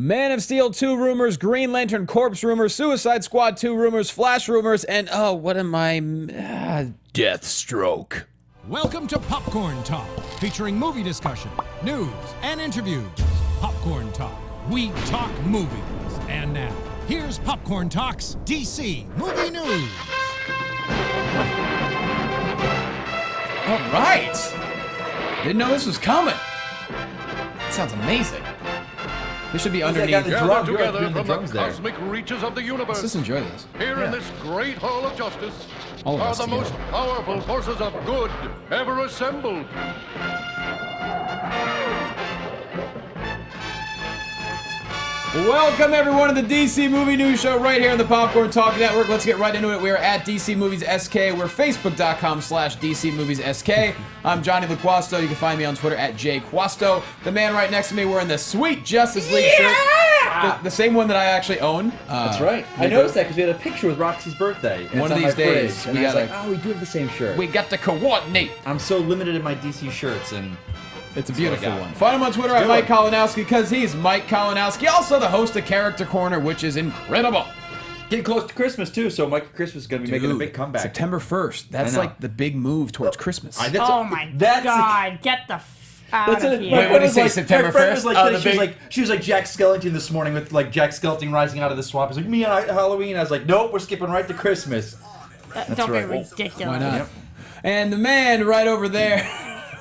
Man of Steel 2 rumors, Green Lantern Corpse rumors, Suicide Squad 2 rumors, Flash rumors, and oh, what am I? Deathstroke. Welcome to Popcorn Talk, featuring movie discussion, news, and interviews. Popcorn Talk. We talk movies. And now, here's Popcorn Talk's DC Movie News. All right. Didn't know this was coming. That sounds amazing. This should be underneath. Gathered together from the cosmic reaches of the universe. Let's just enjoy this. Here in this great hall of justice All of are us the together. most powerful forces of good ever assembled. Welcome everyone to the DC Movie News Show right here on the Popcorn Talk Network. Let's get right into it. We are at DC Movies SK. We're Facebook.com/DC Movies SK. I'm Jonny Loquasto. You can find me on Twitter at JQuasto. The man right next to me wearing the sweet Justice League shirt. The same one that I actually own. That's right. I noticed that because we had a picture with Roxy's birthday. And One it's of on these my days, fridge, we and I was gotta- like, oh, we do have the same shirt. We got to coordinate. I'm so limited in my DC shirts, and It's a beautiful what I got. one. Find him on Twitter at do Mike it. Kalinowski because he's Mike Kalinowski. Also the host of Character Corner, which is incredible. getting close to Christmas too. So Mike Christmas is gonna be making a big comeback. September 1st. That's I know. like the big move towards Christmas. Oh my God! Get the out That's of it. here. Wait, what did he say, Like, September my friend 1st? was like, Oh, the she was like Jack Skellington this morning with like Jack Skellington rising out of the swamp. He's like, me on Halloween. I was like, nope, we're skipping right to Christmas. Don't right. be ridiculous. Why not? Yep. And the man right over there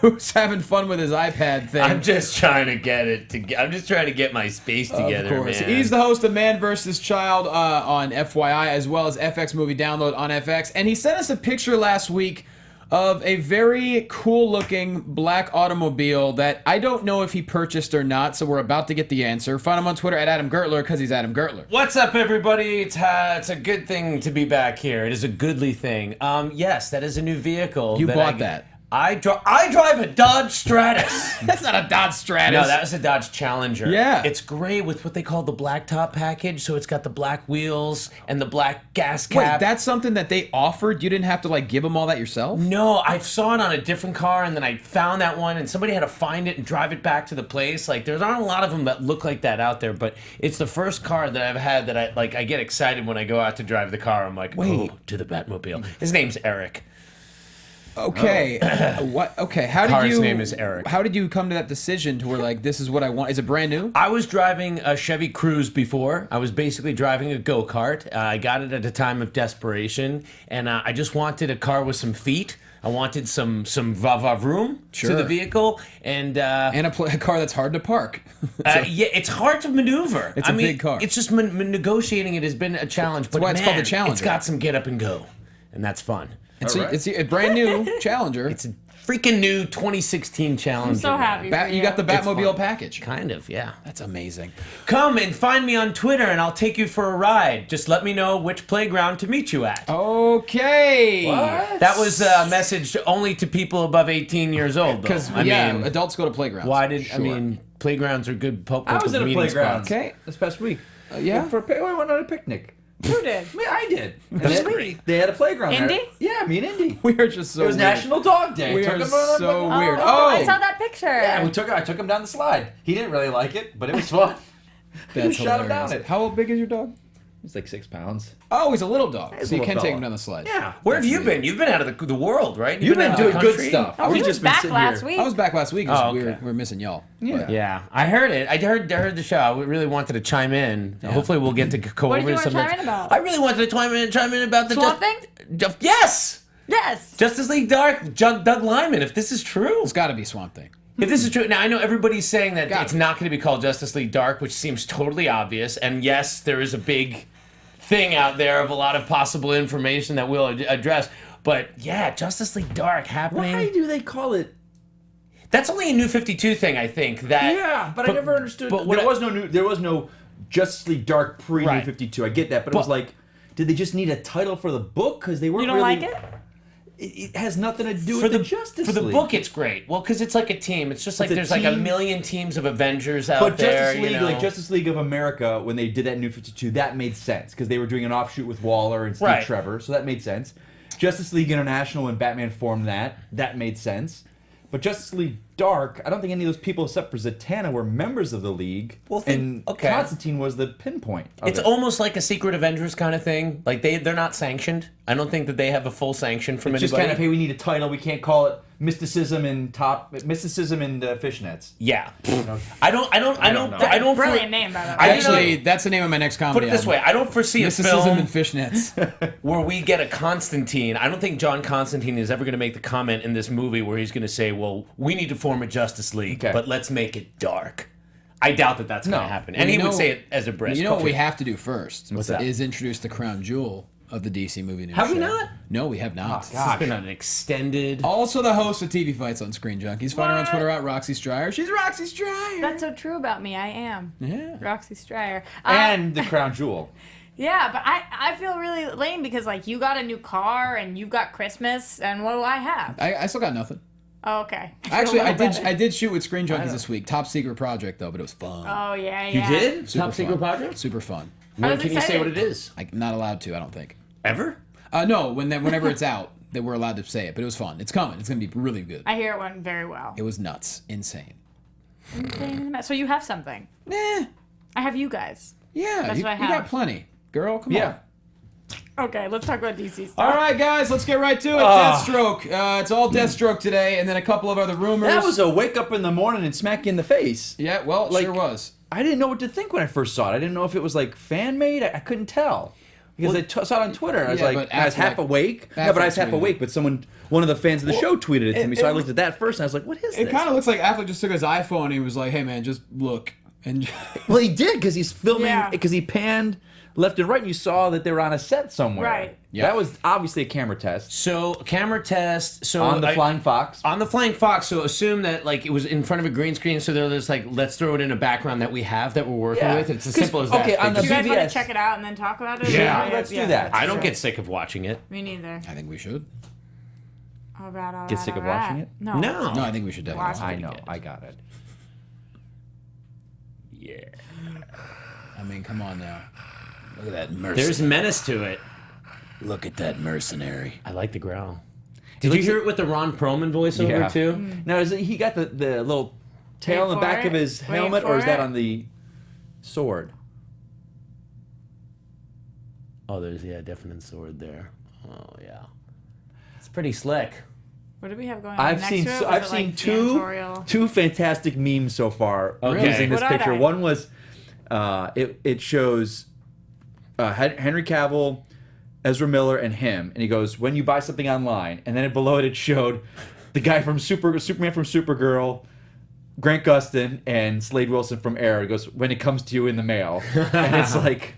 who's having fun with his iPad thing. I'm just trying to get it to. I'm just trying to get my space together, Of course. man. He's the host of Man vs. Child on FYI, as well as FX Movie Download on FX. And he sent us a picture last week of a very cool-looking black automobile that I don't know if he purchased or not, so we're about to get the answer. Find him on Twitter at Adam Gertler, because he's Adam Gertler. What's up, everybody? It's a good thing to be back here. It is a goodly thing. Yes, that is a new vehicle. You bought that. I drive a Dodge Stratus. That's not a Dodge Stratus. No, that was a Dodge Challenger. Yeah. It's gray with what they call the black top package, so it's got the black wheels and the black gas cap. Wait, that's something that they offered? You didn't have to, like, give them all that yourself? No, I saw it on a different car, and then I found that one, and somebody had to find it and drive it back to the place. Like, there aren't a lot of them that look like that out there, but it's the first car that I've had that I get excited when I go out to drive the car. I'm like, Wait. oh, to the Batmobile. His name's Eric. Okay. What? Okay. How did Car's you? name is Eric. How did you come to that decision to where like this is what I want? Is it brand new? I was driving a Chevy Cruze before. I was basically driving a go-kart. I got it at a time of desperation, and I just wanted a car with some feet. I wanted some room Sure. to the vehicle, and And a car that's hard to park. yeah, it's hard to maneuver. It's a big car. It's just negotiating it has been a challenge. But why it's called the man, Challenger. It's got some get up and go, and that's fun. It's All right. it's a brand new Challenger. It's a freaking new 2016 Challenger. I'm so happy. for You got the It's Batmobile fun. package. Kind of, yeah. That's amazing. Come and find me on Twitter, and I'll take you for a ride. Just let me know which playground to meet you at. Okay. That was a message only to people above 18 years old, though. Because I mean, adults go to playgrounds. why did Sure. I mean playgrounds are good public I was at a meeting playground. spots. Okay. This past week. Yeah. I went on a picnic. Who did? I did. That's great. They had a playground there. Indy? Yeah, me and Indy. We are just so. It was weird. National Dog Day. We Took are him on so a- weird. Oh, I Oh, saw that picture. Yeah, I took him down the slide. He didn't really like it, but it was fun. that's we shot him hilarious. down it. How big is your dog? He's like 6 pounds. Oh, he's a little dog, He's so a you little can take fella. him down the slide. Yeah. Where have you been? You've been out of the world, right? You've been out of doing the good country? stuff. Oh, We've he was just been back sitting last here. week. I was back last week. 'cause Oh, okay. we're missing y'all. Yeah. Yeah, I heard it. I heard the show. I really wanted to chime in. Hopefully, we'll get to go What over did you some. want to chime in about? I really wanted to chime in about the Swamp Thing? Yes, Yes. Justice League Dark. Doug Liman. If this is true, It's got to be Swamp Thing. if this is true, now I know everybody's saying that Got it's it. not going to be called Justice League Dark, which seems totally obvious. And yes, there is a big thing out there of a lot of possible information that we'll address. But yeah, Justice League Dark happening. Why do they call it? That's only a New 52 thing, I think. That Yeah, but I never understood. But what There was no Justice League Dark pre New Right. 52. I get that, but it was like, did they just need a title for the book? Because they weren't. You don't really, like it? It has nothing to do for with the the Justice for the League. book, it's great. Well, because it's like a team. It's just like It's a there's like a team. million teams of Avengers out But there. Justice League, you know? like Justice League of America, when they did that New 52, that made sense because they were doing an offshoot with Waller and Steve Right. Trevor, so that made sense. Justice League International, when Batman formed that made sense. But Justice League dark, I don't think any of those people except for Zatanna were members of the League. Well, and okay. Constantine was the pinpoint of It's it. almost like a Secret Avengers kind of thing. Like they're not sanctioned. I don't think that they have a full sanction from It's anybody. just kind of, hey, we need a title. We can't call it mysticism and fishnets. Yeah. know. I don't. Brilliant name, by the way. Actually, that's the name of my next comedy Put it this way: album. I don't foresee a Mysticism film and fishnets. where we get a Constantine. I don't think John Constantine is ever going to make the comment in this movie where he's going to say, "Well, we need to form a Justice League, Okay. but let's make it dark." I doubt that that's going to happen, and You he know- would say it as a brisk. You know what we have to do first? What's that? Is introduce the crown jewel of the DC movie news Have we show. not? No, we have not. This has been an extended. Also the host of TV Fights on Screen Junkies. Find her on Twitter at Roxy Striar. She's Roxy Striar. That's so true about me. I am. Yeah. Roxy Striar. And the crown jewel. Yeah, but I feel really lame because, like, you got a new car and you've got Christmas, and what do I have? I still got nothing. Oh, okay. Actually, I feel a little did better. I did shoot with Screen Junkies this week. Top secret project though, but it was fun. Oh, yeah, You yeah. did? Super Top secret fun. project? Super fun. When was can you say excited. what it is? I'm not allowed to, I don't think. Ever? No, whenever it's out, that we're allowed to say it. But it was fun. It's coming. It's gonna be really good. I hear it went very well. It was nuts, insane. So you have something. Nah, I have you guys. yeah, That's you, what I you got have. plenty, girl. Come Yeah. on. Okay, let's talk about DC stuff. All right, guys, let's get right to it. Deathstroke. It's all Deathstroke today, and then a couple of other rumors. That was a wake up in the morning and smack you in the face. Yeah, well, it like- sure was. I didn't know what to think when I first saw it. I didn't know if it was like fan made. I couldn't tell. Because I saw it on Twitter. I was Yeah, like, but I was half Affleck- awake. No, but I was half Affleck tweeted awake. But one of the fans of the show tweeted it to me. So I looked at that first and I was like, what is It this? kind of looks like Affleck just took his iPhone and he was like, "Hey, man, just look." And Well, he did because he's filming, Yeah. because he panned left and right and you saw that they were on a set somewhere. Right. Yeah. That was obviously a camera test. So camera test. So On the Flying Fox. On the Flying Fox, so assume that like it was in front of a green screen, so they're just like, let's throw it in a background that we have that we're working Yeah. with. It's as 'Cause- simple as that. okay, on Do you guys want BVS. to check it out and then talk about it? Yeah. Or- Let's do that. I don't get sick of watching it. Me neither. I think we should. All right, Get sick of watching it? No. No. No, I think we should definitely. Watch I know. I got it. Yeah. I mean, come on now. Look at that mercenary. There's menace to it. Look at that mercenary. I like the growl. Did you hear it with the Ron Perlman voiceover Yeah. too? Now, is it, he got the little tail in the for back of it. his Wait helmet, or for is that it. on the sword? Oh, there's definite sword there. Oh yeah. It's pretty slick. What do we have going on I've next seen to it? so, Was I've it, seen like, two janitorial? two fantastic memes so far Okay. using this What are picture. they? One was it shows Henry Cavill, Ezra Miller, and him, and he goes, "When you buy something online," and then below it showed the guy from Superman from Supergirl, Grant Gustin, and Slade Wilson from Arrow. He goes, "When it comes to you in the mail," and it's like.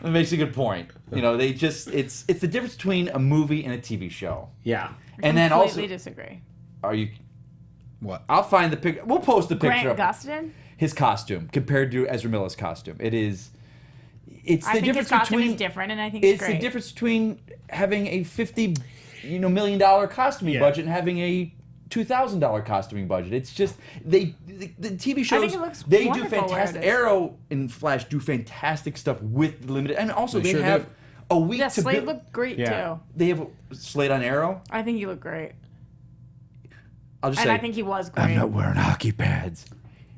It makes a good point. You know, they just it's the difference between a movie and a TV show. Yeah. And then also, Completely disagree. are you? What? I'll find the picture. We'll post the picture. Grant Gustin? His costume compared to Ezra Miller's costume. It's I the think his difference costume between is different, and I think it's it's great. the difference between having a $50 million costuming budget and having a $2,000 costuming budget. It's just the TV shows. think it looks they do wonderful where fantastic. it is. Arrow and Flash do fantastic stuff with limited, and also They they sure have do. a week Yeah, to Slade build. looked great Yeah. too. They have Slade on Arrow. I think he looked great, I'll just and say I think he was great. I'm not wearing hockey pads.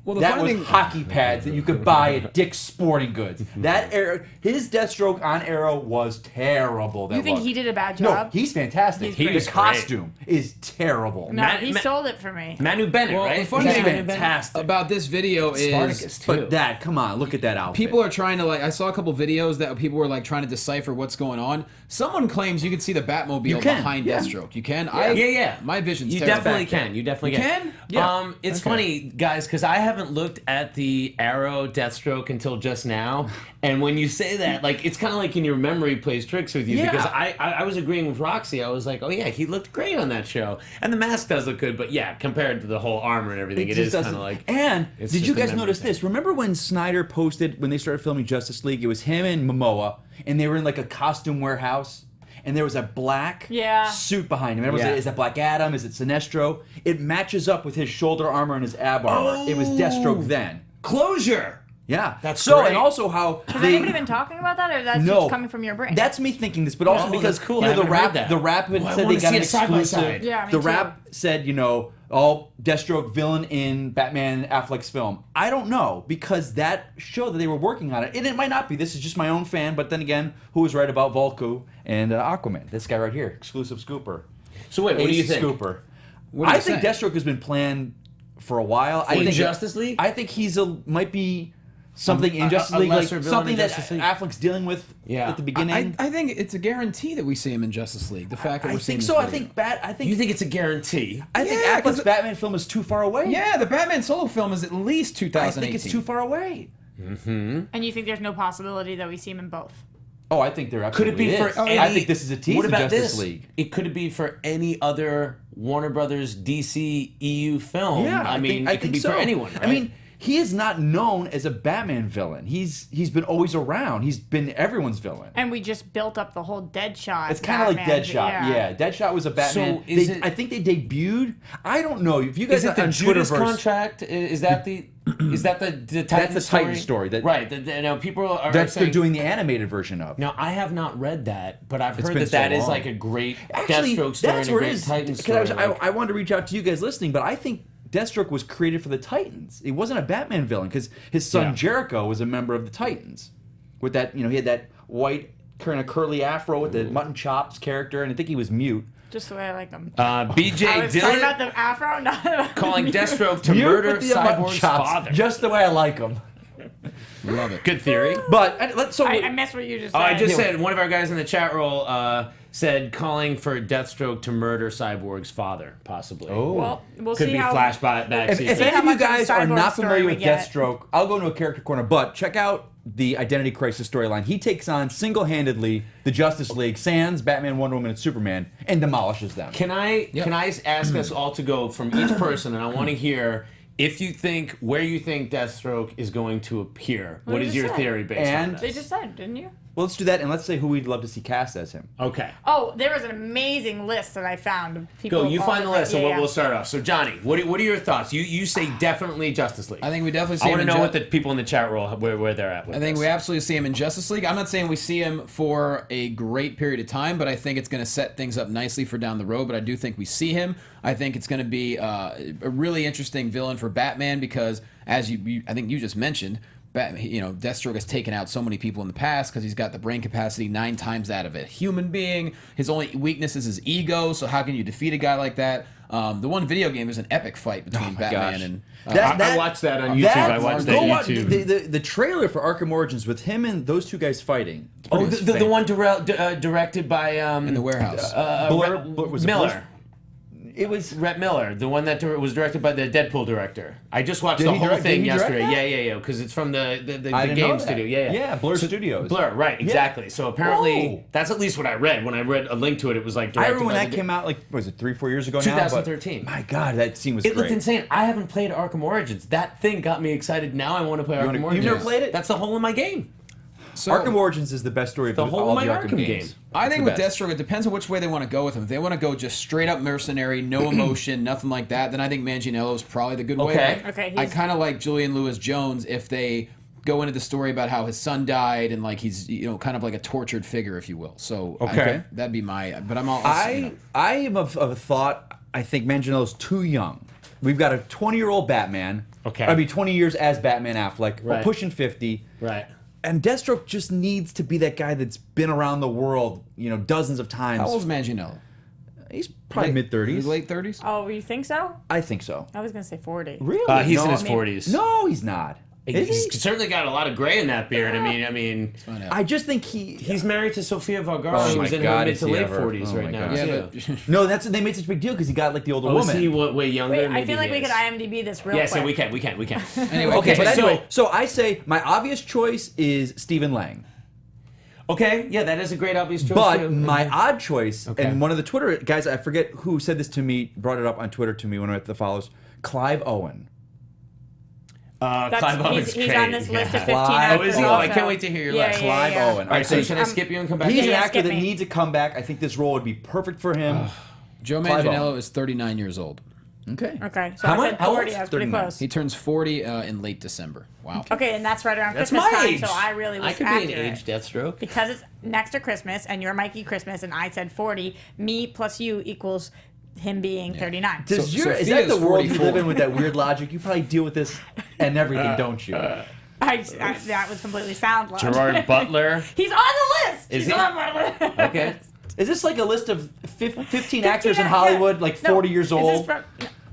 Well, the That funny was thing. hockey pads that you could buy at Dick's Sporting Goods. That Arrow, his Deathstroke on Arrow was terrible. That You think look. he did a bad No, job? he's fantastic. He's great. The costume is terrible. No, Matt- he Matt- sold it for me. Manu Bennett, Well, right? the funny He's thing fantastic. about this video is Spartacus too. But that, come on, look at that outfit. people are trying to like. I saw a couple videos that people were like trying to decipher what's going on. Someone claims you can see the Batmobile You can, behind yeah. Deathstroke. You can. Yeah. My vision's You terrible. definitely can. You definitely You can. can? Yeah. It's Okay. funny, guys, because I haven't looked at the Arrow Deathstroke until just now. And when you say that, like, it's kind of like in your memory plays tricks with you. Yeah. Because I was agreeing with Roxy. I was like, oh yeah, he looked great on that show, and the mask does look good. But yeah, compared to the whole armor and everything, it just is kind doesn't- of like. And it's did just you a guys memory notice thing. this? Remember when Sneider posted when they started filming Justice League? It was him and Momoa, and they were in like a costume warehouse. And there was a black suit behind him. Everyone Yeah. said, is that Black Adam? Is it Sinestro? It matches up with his shoulder armor and his ab armor. It was Deathstroke then. Closure. Yeah. That's so, great. and also how Has they... anybody been talking about that, or that's No. just coming from your brain? That's me thinking this, but also Oh, because that's cool. you I know, haven't heard that. the rap had Oh, I said wanna they got see an it side by exclusive. side. Yeah, me the too. rap said, you know, Deathstroke villain in Batman Affleck's film. I don't know, because that showed that they were working on it. And it might not be. This is just my own fan, but then again, who was right about Volku and Aquaman? This guy right here, exclusive scooper. So wait, what do you think? Scooper. What do you I think say? Deathstroke has been planned for a while. I In think Justice League? I think might be something in Justice a League, like lesser villain something in that Justice League. Affleck's dealing with Yeah. at the beginning. I think it's a guarantee that we see him in Justice League. The fact that I we're seeing think this so. I video. think You think it's a guarantee? I think Yeah, 'cause Affleck's Batman film is too far away. Yeah, the Batman solo film is at least 2018. I think it's too far away. And you think there's no possibility that we see him in both? Oh, I think there Could absolutely it be is. for any? I think this is a tease What of about Justice this? League. It could be for any other Warner Brothers DC EU film. Yeah, I mean, it could think be so. for anyone. Right? I mean, he is not known as a Batman villain. He's been always around. He's been everyone's villain. And we just built up the whole Deadshot. It's kind of like Batman, Deadshot. Yeah, Deadshot was a Batman. So is it- I think they debuted. I don't know if you guys is it the on Judas Twitterverse. contract? Is that the? Is that the Titan That's the Titan story. That, right. Now people are That's saying, they're doing the animated version of. Now I have not read that, but I've heard been that so is long. like a great Actually, Deathstroke story that's and a where it great is. Titan 'Cause story. I wanted to reach out to you guys listening, but I think Deathstroke was created for the Titans. It wasn't a Batman villain because his son Yeah. Jericho was a member of the Titans. With that, he had that white kind of curly afro with the mutton chops character, and I think he was mute. Just the way I like him. BJ I was talking about Dillon the afro, not about calling Deathstroke to Mute murder with the mutton Cyborg's chops, father. just the way I like him. Love it. Good theory. But let's I missed what you just said. Oh, I just said one of our guys in the chat roll said calling for Deathstroke to murder Cyborg's father, possibly. Well, we'll Could see be how. flashback. If season. any how of you much of the guys are Cyborg not story familiar we with get. Deathstroke, I'll go into a character corner. But check out the Identity Crisis storyline. He takes on single-handedly the Justice League, sans Batman, Wonder Woman, and Superman, and demolishes them. Can I ask us all to go from each person, and I want to hear if you think where you think Deathstroke is going to appear. What you is just your said. theory based And- on They this? just said, didn't you? Well, let's do that, and let's say who we'd love to see cast as him. Okay. Oh, there was an amazing list that I found of people. Go, you all find the different- list, and yeah, we'll start off. So, Johnny, what are your thoughts? You say definitely Justice League. I think we definitely see I him want to in know what the people in the chat roll where they're at. With I think this. we absolutely see him in Justice League. I'm not saying we see him for a great period of time, but I think it's going to set things up nicely for down the road. But I do think we see him. I think it's going to be a really interesting villain for Batman because, as I think you just mentioned, Deathstroke has taken out so many people in the past because he's got the brain capacity 9 times that of a human being. His only weakness is his ego. So how can you defeat a guy like that? The one video game is an epic fight between Batman gosh. and. I watched that on YouTube. I watched that go on watch YouTube. the trailer for Arkham Origins with him and those two guys fighting. Oh, the one directed by in the warehouse. Was it Miller. Blur? It was Rhett Miller, the one that was directed by the Deadpool director. I just watched Did the he whole direct- thing did he direct yesterday. that? Yeah, because it's from the I game didn't know that. studio. Yeah. Blur Studios. Blur, right, exactly. So apparently, Whoa. that's at least what I read. When I read a link to it, it was like I directed remember when by that the came out, like, was it 3-4 years ago now? 2013. But, my God, that scene was It great. looked insane. I haven't played Arkham Origins. That thing got me excited. Now I want to play Arkham you've Origins. never played it? That's the whole of my game. So, Arkham Origins is the best story of The whole all of the my Arkham Arkham games. game. I think It's with the best. Deathstroke, it depends on which way they want to go with him. If they want to go just straight up mercenary, no emotion, nothing like that, then I think Manganiello is probably the good way. Okay. Okay, I he's- kind of like Julian Lewis-Jones if they go into the story about how his son died and like he's kind of like a tortured figure, if you will. So Okay. that'd be my. But I'm all. I am of a thought, I think Manganiello's too young. We've got a 20-year-old Batman. Okay. I mean, 20 years as Batman Affleck. We're Right. pushing 50. Right. And Deathstroke just needs to be that guy that's been around the world, dozens of times. How old is Manganiello? He's probably mid-30s. Late 30s. Oh, you think so? I think so. I was gonna say 40. Really? He's No, in his I mean- 40s. No, he's not. Is He's he? certainly got a lot of gray in that beard. I mean, Find out. I just think he's married to Sofia Vergara, Oh who's my in God, her mid is to he late ever. 40s Oh right my now. God. yeah, too. but No, they made such a big deal because he got like the older Oh, is woman. he way younger? Wait, I Maybe feel like he we could is. IMDb this real Yes, quick. yeah, we can. anyway, Okay, but so- anyway, so I say my obvious choice is Stephen Lang. Okay, yeah, that is a great obvious choice. But too. my odd choice, Okay. and one of the Twitter guys, I forget who said this to me, brought it up on Twitter to me when I went to the follows, Clive Owen. That's, Clive Owen's he's great. on this list of 15 Clive actors. Owen. Oh, I also. can't wait to hear your Yeah, list. yeah, Clive yeah. Owen. All right, so should I Um, skip you and come back? He's to an you? actor skip that me. needs a comeback. I think this role would be perfect for him. Joe Clive Manganiello Owen. is 39 years old. Okay. Okay, so How I much- said how old? 40. I was pretty 39. close. He turns 40 in late December. Wow. Okay, and that's right around That's Christmas my time, age. so I really was I could accurate. be an age Deathstroke. Because it's next to Christmas, and you're Mikey Christmas, and I said 40, me plus you equals him being 39. Is that Sophia's the world you 44. live in with that weird logic? You probably deal with this and everything, don't you? That was completely sound logic. Gerard Butler. He's on the list. Is He's he? on my list. Okay. Is this like a list of 15 actors in Hollywood, like 40 years Is old? this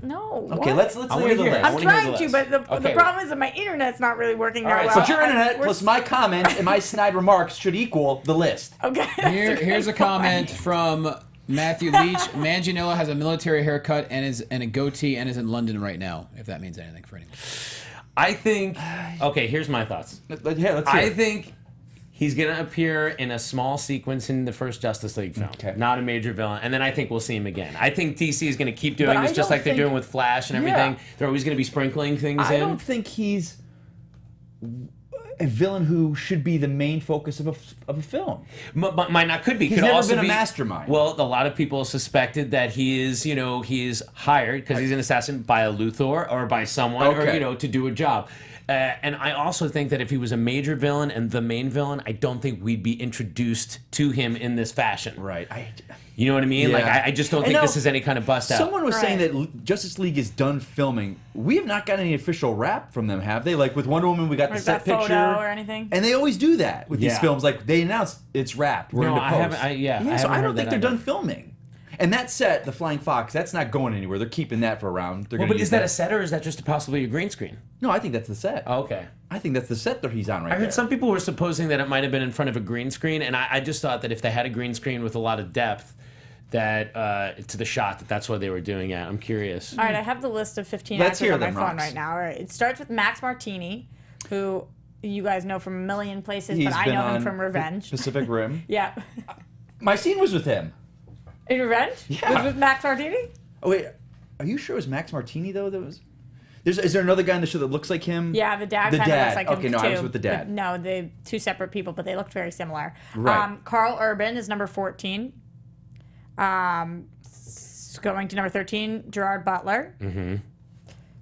no. Okay, what? let's I wanna hear the hear it. list. I'm wanna hear trying the to, list. but the Okay. problem is that my internet's not really working that right, well. so But your internet We're- plus my comments and my snide remarks should equal the list. Okay. Here's a comment from Matthew Leach. Manganiello has a military haircut and a goatee and is in London right now, if that means anything for anyone. I think. Okay, here's my thoughts. Yeah, let's hear I it. think he's gonna appear in a small sequence in the first Justice League film, Okay. not a major villain, and then I think we'll see him again. I think DC is gonna keep doing But this I just don't like they're think- doing with Flash and Yeah. everything. They're always gonna be sprinkling things I in. don't think he's a villain who should be the main focus of a film. Might not could be. He's could never also been a be, mastermind. Well, a lot of people suspected that he is, he is hired because he's an assassin by a Luthor or by someone, Okay. or to do a job. And I also think that if he was a major villain and the main villain, I don't think we'd be introduced to him in this fashion. Right. You know what I mean? Yeah. Like, I just don't And think now, this is any kind of bust out. Someone was saying Right. that Justice League is done filming. We have not gotten any official rap from them, have they? Like with Wonder Woman, we got the Or set that picture photo or anything. and they always do that with these Yeah. films. Like they announce it's wrapped. We're No, into I post. haven't- I so haven't I heard don't think that they're either. done filming. And that set, the Flying Fox, that's not going anywhere. They're keeping that for around. They're Well, gonna but use is that a set or is that just possibly a green screen? No, I think that's the set. Oh, okay. I think that's the set that he's on right I heard there. some people were supposing that it might have been in front of a green screen, and I just thought that if they had a green screen with a lot of depth, that to the shot, that's what they were doing it. I'm curious. All right, I have the list of 15 Let's actors hear on my them, phone Rox. right now. All right, it starts with Max Martini, who you guys know from a million places, He's but I been know him on from Revenge. Pacific Rim. Yeah. My scene was with him. In Revenge? Yeah. Was with Max Martini? Oh wait, are you sure it was Max Martini though? That was. Is there another guy in the show that looks like him? Yeah, the dad The kind of dad. looks like Okay, him no, too. I was with the dad. But no, the two separate people, but they looked very similar. Right. Carl Urban is number 14. Going to number 13, Gerard Butler. Mm-hmm.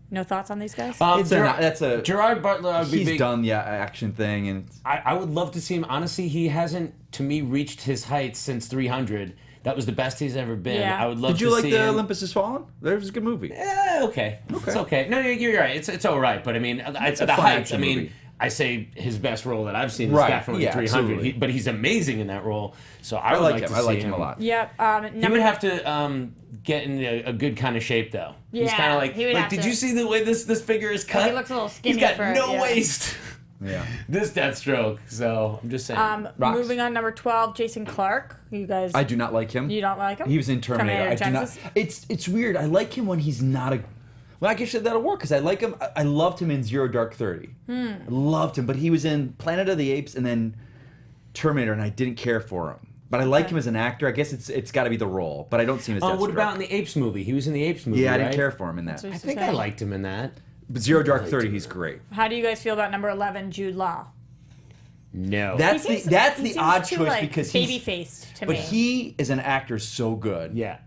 No thoughts on these guys? That's a. Gerard Butler. I'd be He's big. done the action thing, and I would love to see him. Honestly, he hasn't, to me, reached his heights since 300. That was the best he's ever been. Yeah. I would love did you to like see the him. Olympus Has Fallen? That was a good movie. Okay. It's okay. No, you're right. It's all right. But I mean, It's a the fun heights. I action mean, movie. I say his best role that I've seen is Right. definitely Yeah, 300. absolutely. But he's amazing in that role. So I I would like like him. to I see like him a lot. Yep. He would have to get in a good kind of shape, though. He's Yeah, kind of like. he would have Did to. you see the way this figure is cut? he looks a little skinny He's got for- no yeah. waist. Yeah. This Deathstroke. So I'm just saying. Rox. Moving on, number 12, Jason Clarke. You guys, I do not like him. you don't like him? He was in Terminator. I do not. Genesis? It's weird. I like him when he's not a. Well, I guess that'll work because I like him. I loved him in Zero Dark 30. I loved him, but he was in Planet of the Apes and then Terminator, and I didn't care for him. But I like him as an actor. I guess it's got to be the role, but I don't see him as. Oh, what Deathstroke. about in the Apes movie? He was in the Apes movie. Yeah, I didn't right? care for him in that. That's what I he's think saying. I liked him in that. But Zero Dark 30, he's great. How do you guys feel about number 11, Jude Law? No. That's He seems- that's he the seems odd too, choice like, because he's baby-faced to but me. he is an actor so good. Yeah.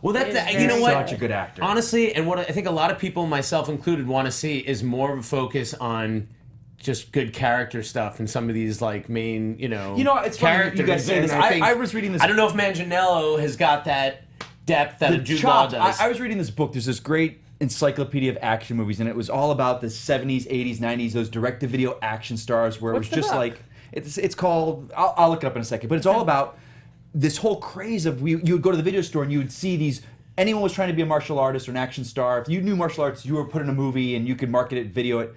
Well, that's He is you know very what? Such a good actor. Honestly, and what I think a lot of people, myself included, want to see is more of a focus on just good character stuff and some of these like main, You know, it's funny characters. you guys say And this. I think- I was reading this. I don't know if Manganiello has got that depth that a Jude Law chops. does. I was reading this book. There's this great encyclopedia of action movies, and it was all about the 70s, 80s, 90s, those direct-to-video action stars where it What's was the just book? like, it's called, I'll look it up in a second, but it's all about this whole craze of, you would go to the video store and you would see these, anyone was trying to be a martial artist or an action star. If you knew martial arts, you were put in a movie and you could market it, video it.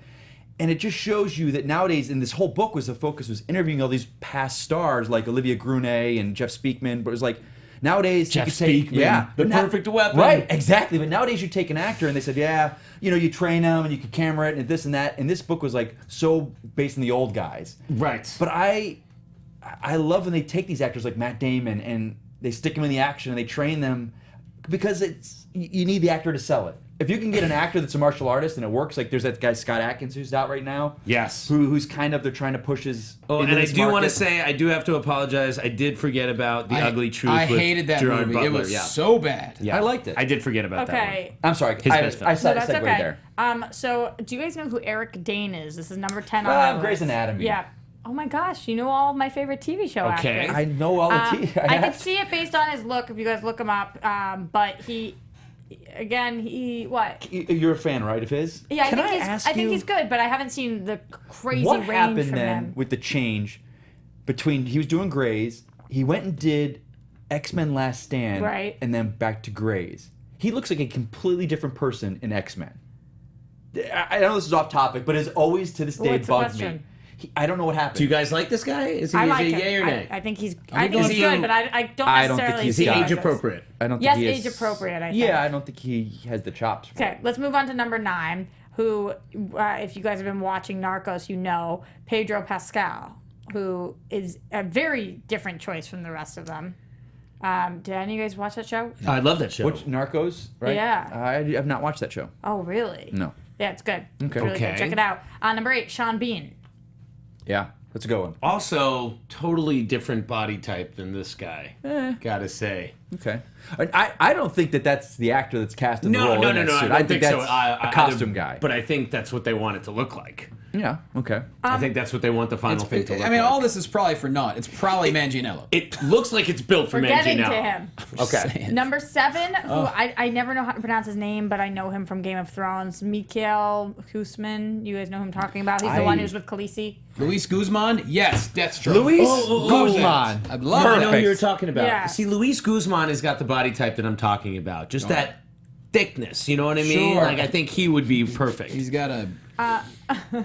And it just shows you that nowadays, and this whole book was the focus was interviewing all these past stars like Olivia Grunet and Jeff Speakman, but it was like, nowadays Jeff you could take Speakman, the perfect weapon. Right, exactly. But nowadays you take an actor and they said, yeah, you train them and you can camera it and this and that. And this book was like so based on the old guys. right. But I love when they take these actors like Matt Damon and they stick them in the action and they train them because you need the actor to sell it. If you can get an actor that's a martial artist and it works, like there's that guy Scott Adkins who's out right now. Yes. Who's kind of, they're trying to push his. Oh, into and I this do want to market. say, I do have to apologize. I did forget about The Ugly Truth. I with hated that Gerard movie. Butler. It was yeah. so bad. Yeah. I liked it. I did forget about that one. Okay. I'm sorry. His best film. I No, that's segued okay. there. So do you guys know who Eric Dane is? This is number 10 Well, on my Grey's list. Anatomy. Yeah. Oh my gosh, you know all of my favorite TV show Okay. actors. I know all the I could see it based on his look if you guys look him up. But what? You're a fan, right, of his? Yeah, Can I think you, he's good, but I haven't seen the crazy what range happened from then him. with the change between he was doing Greys, he went and did X-Men Last Stand, Right. and then back to Greys. He looks like a completely different person in X-Men. I know this is off topic, but it's always to this day What's the bugs me. question? I don't know what happened. Do you guys like this guy? Is he, I is like he him. yay or nay? I think he's going good, to- but I don't I don't think necessarily he's see Is he him age as this. appropriate? I don't think Yes, he is. age appropriate, I think. Yeah, I don't think he has the chops for Okay, it. let's move on to number 9, who, if you guys have been watching Narcos, you know, Pedro Pascal, who is a very different choice from the rest of them. Did any of you guys watch that show? I love that show. Which Narcos, right? Yeah. I have not watched that show. Oh, really? No. Yeah, it's good. Okay. It's really Okay. good. Check it out. Number 8, Sean Bean. Yeah, that's a good one. Also, totally different body type than this guy. Gotta say. Okay. I don't think that's the actor that's cast in the role. No. in that I suit. don't I think so. that's a costume guy. But I think that's what they want it to look like. Yeah. Okay. I think that's what they want the final thing to look I mean, like. all this is probably for naught. It's probably Manganiello. It looks like it's built for We're getting to Manganiello. him. Okay. Number 7, who I never know how to pronounce his name, but I know him from Game of Thrones. Mikhail Husman. You guys know who I'm talking about? He's the one who's with Khaleesi. Luis Guzman, yes, Deathstroke. Luis Oh, Guzman. I love I it. know who you're talking about. Yeah. See, Luis Guzman has got the body type that I'm talking about. Just that thickness, you know what I mean? Sure. Like, I think he would be perfect. He's got a.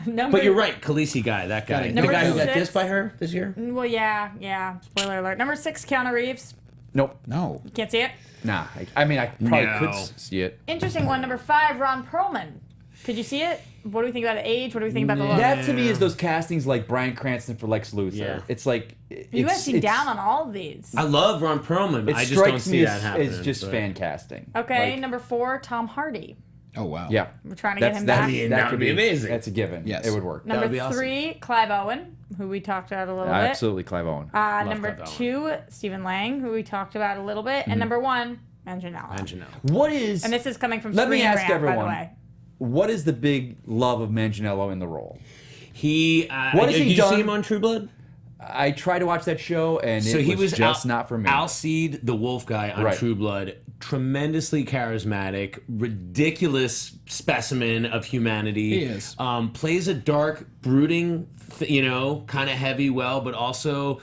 Number, But you're right, Khaleesi guy, that guy. The Number guy who got 6. dissed by her this year? Well, yeah. Spoiler alert. Number 6, Keanu Reeves. Nope. No. Can't see it. Nah. I mean, I probably No. could see it. Interesting one. Number 5, Ron Perlman. Could you see it? What do we think about the age? What do we think about the look? That to me is those castings like Bryan Cranston for Lex Luthor. Yeah. It's like You guys seem down on all of these. I love Ron Perlman. It I just strikes don't see me that happening. as just but- fan casting. Okay, Like, number 4, Tom Hardy. Oh wow. yeah. We're trying to get him that's- back. mean, that could would be amazing. That's a given. Yes. It would work. Number would be awesome. 3, Clive Owen, who we talked about a little bit. Absolutely, Clive Owen. Number Clive Owen. 2, Stephen Lang, who we talked about a little bit. Mm-hmm. And number 1, Manganiello. Manganiello. What is? And this is coming from Let me Screen ask Rant, by everyone. the way. What is the big love of Manganiello in the role? He. What has he did you done? see him on True Blood? I tried to watch that show, and So it he was just Al- not for me. Alcide, the wolf guy on Right. True Blood, tremendously charismatic, ridiculous specimen of humanity. He is. Plays a dark, brooding, kind of heavy, but also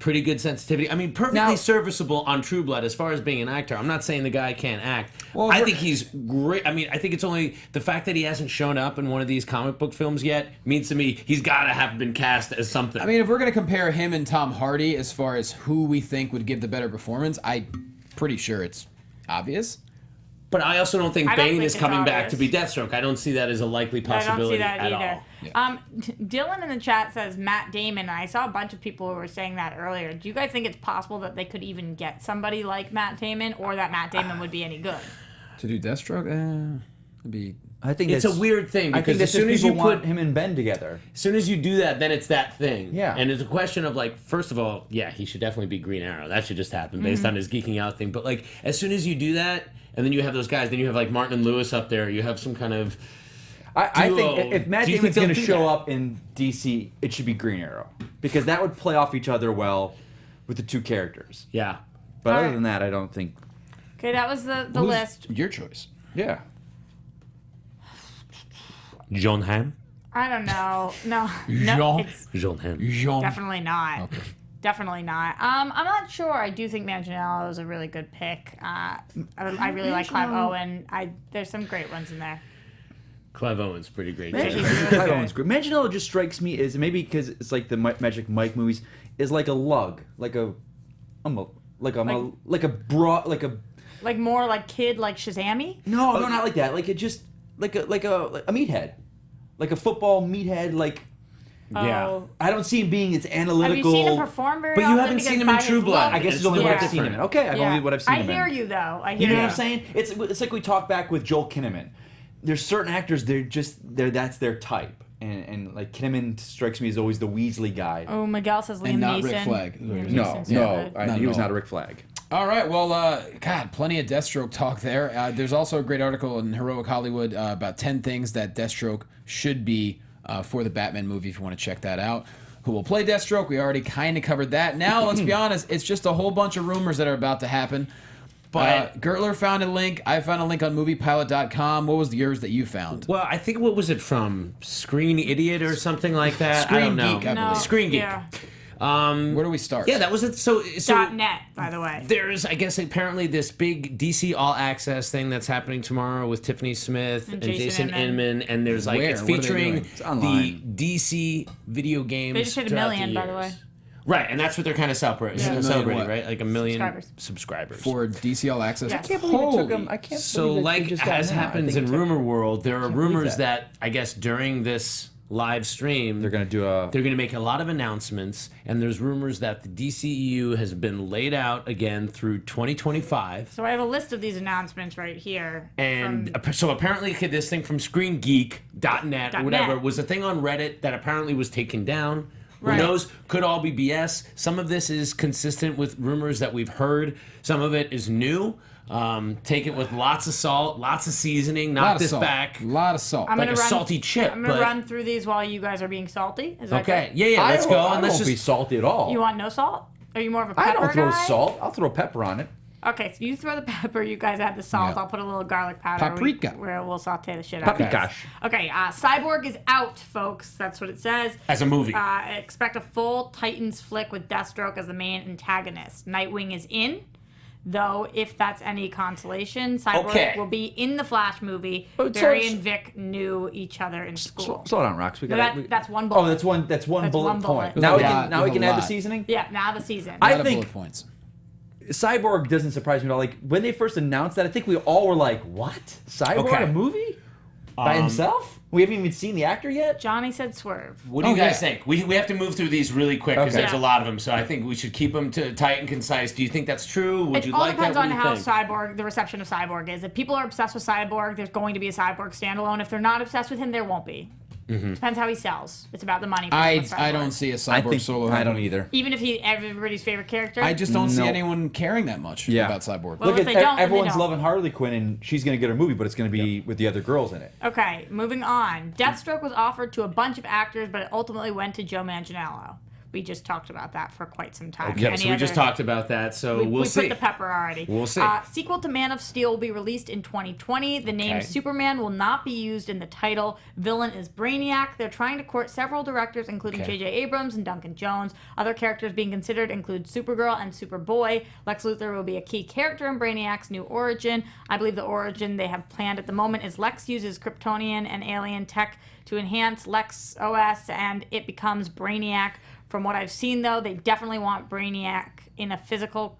pretty good sensitivity. I mean, perfectly Now- serviceable on True Blood as far as being an actor. I'm not saying the guy can't act. Well, I we're- think he's great. I mean, I think it's only the fact that he hasn't shown up in one of these comic book films yet means to me he's got to have been cast as something. I mean, if we're gonna compare him and Tom Hardy as far as who we think would give the better performance, I'm pretty sure it's obvious. But I also don't think I don't Bane think is it's coming back to be obvious. Deathstroke. I don't see that as a likely I don't possibility see that at either. all. Dylan in the chat says Matt Damon, and I saw a bunch of people who were saying that earlier. Do you guys think it's possible that they could even get somebody like Matt Damon, or that Matt Damon would be any good? To do Deathstroke, it'd be. I think It's a weird thing I think because that's as soon as you want put him and Ben together. as soon as you do that, then it's that thing. Yeah. And it's a question of like, first of all, yeah, he should definitely be Green Arrow. That should just happen based on his geeking out thing. But like, as soon as you do that, and then you have those guys, then you have like Martin and Lewis up there. You have some kind of I Duo. think if Matt Do you Damon's think going to they'll do show that? up in DC, it should be Green Arrow because that would play off each other well with the two characters. yeah. But All other right. than that, I don't think. Okay, that was the Who's list. Your choice. Yeah. John Hamm. I don't know. No, Jean. it's John Hamm. Jean. definitely not. Okay. Definitely not. I'm not sure. I do think Manganiello is a really good pick. I really like Clive Owen. There's some great ones in there. Clive Owen's pretty great He's too. really Clive good. Owen's great. Manganiello just strikes me as maybe because it's like the Magic Mike movies is like a lug, like a broad, like a Like more like kid, like Shazammy. no, not like that. Like it just like a meathead, like a football meathead. Like Yeah. Oh. I don't see him being as Have analytical. you seen him perform very But you often? haven't Because seen him by in his True Blood. look- I guess it's It's only what yeah. I've seen him in. Okay, I've only what I've seen I him in. hear you though. I You hear know you. what I'm saying? It's like we talk back with Joel Kinnaman. There's certain actors that's their type, and like Kinnaman strikes me as always the Weasley guy. Oh, Miguel says Liam And not Neeson. Rick Flag. Liam No, Neeson's no, good. Not he at was all. not a Rick Flag. All right, well, God, plenty of Deathstroke talk there. There's also a great article in Heroic Hollywood about 10 things that Deathstroke should be for the Batman movie if you want to check that out. who will play Deathstroke. We already kind of covered that. Now, let's be honest, it's just a whole bunch of rumors that are about to happen. But Gertler found a link. I found a link on moviepilot.com. What was yours that you found? Well, I think, what was it from? Screen Idiot or something like that? I don't know. Geek, I believe. Screen Geek. Yeah. Where do we start? Yeah, that was it. So .net, by the way. there's, I guess, apparently this big DC All Access thing that's happening tomorrow with Tiffany Smith and Jason Inman. Inman, and there's like Where? it's What are they featuring doing? It's the online. DC video games. They just hit 1 throughout million, by the way. Right, and that's what they're kind of celebrating, what? right? Like 1 million Subscribers. subscribers. For DC All Access? Yeah. I can't believe it took them. I can't So, believe like they just got as it now. I happens think in it took- rumor world, there are believe rumors that. that I guess during this live stream They're gonna do a. they're going to make a lot of announcements, and there's rumors that the DCEU has been laid out again through 2025. So I have a list of these announcements right here. And from- so apparently this thing from ScreenGeek.net or whatever .net. was a thing on Reddit that apparently was taken down. Right. Who knows? Could all be BS. Some of this is consistent with rumors that we've heard. Some of it is new. Take it with lots of salt, lots of seasoning. Knock this back. A lot of salt. I'm like gonna a run, salty chip, I'm gonna but- run through these while you guys are being salty. Is that Okay. good? Yeah. Let's go. I And let's won't be just. salty at all. You want no salt? Are you more of a I pepper don't throw guy? salt. I'll throw pepper on it. Okay, so you throw the pepper. You guys add the salt. Yeah. I'll put a little garlic powder. Paprika. Where we'll saute the shit out of this. Paprika. Okay, Cyborg is out, folks. That's what it says. As a movie. Expect a full Titans flick with Deathstroke as the main antagonist. Nightwing is in, though, if that's any consolation. Cyborg Okay. will be in the Flash movie. But so Barry it's- and Vic knew each other in school. Slow down, Rox. We No, got. that's one bullet. Oh, that's one. That's one That's bullet one bullet. point. Now we Yeah, can. Now we there's can a add the lot. seasoning. Yeah, now the season. I A lot of think- bullet points. Cyborg doesn't surprise me at all. Like when they first announced that, I think we all were like, "What? Cyborg Okay. a movie by himself? We haven't even seen the actor yet." Johnny said swerve. What do you Oh, guys yeah. think? We have to move through these really quick because Okay. there's a lot of them. So I think we should keep them to tight and concise. Do you think that's true? Would It you all like depends that? on What do how you think? Cyborg, the reception of Cyborg is. If people are obsessed with Cyborg, there's going to be a Cyborg standalone. If they're not obsessed with him, there won't be. Depends how he sells. It's about the money. for I Cyborg. don't see a I Cyborg think solo. I don't happening. either. Even if he everybody's favorite character. I just don't see No. anyone caring that much Yeah. about Cyborg. Well, Look if at they don't, then they everyone's don't. loving Harley Quinn, and she's gonna get her movie, but it's gonna be with the other girls in it. Okay, moving on. Deathstroke was offered to a bunch of actors, but it ultimately went to Joe Manganiello. We just talked about that for quite some time. Yeah, Any so we just other- talked about that. So We we'll see. put the pepper already. We'll see. Sequel to Man of Steel will be released in 2020. The name Okay. Superman will not be used in the title. Villain is Brainiac. They're trying to court several directors, including Okay. J.J. Abrams and Duncan Jones. Other characters being considered include Supergirl and Superboy. Lex Luthor will be a key character in Brainiac's new origin. I believe the origin they have planned at the moment is Lex uses Kryptonian and alien tech to enhance Lex OS, and it becomes Brainiac. From what I've seen, though, they definitely want Brainiac in a physical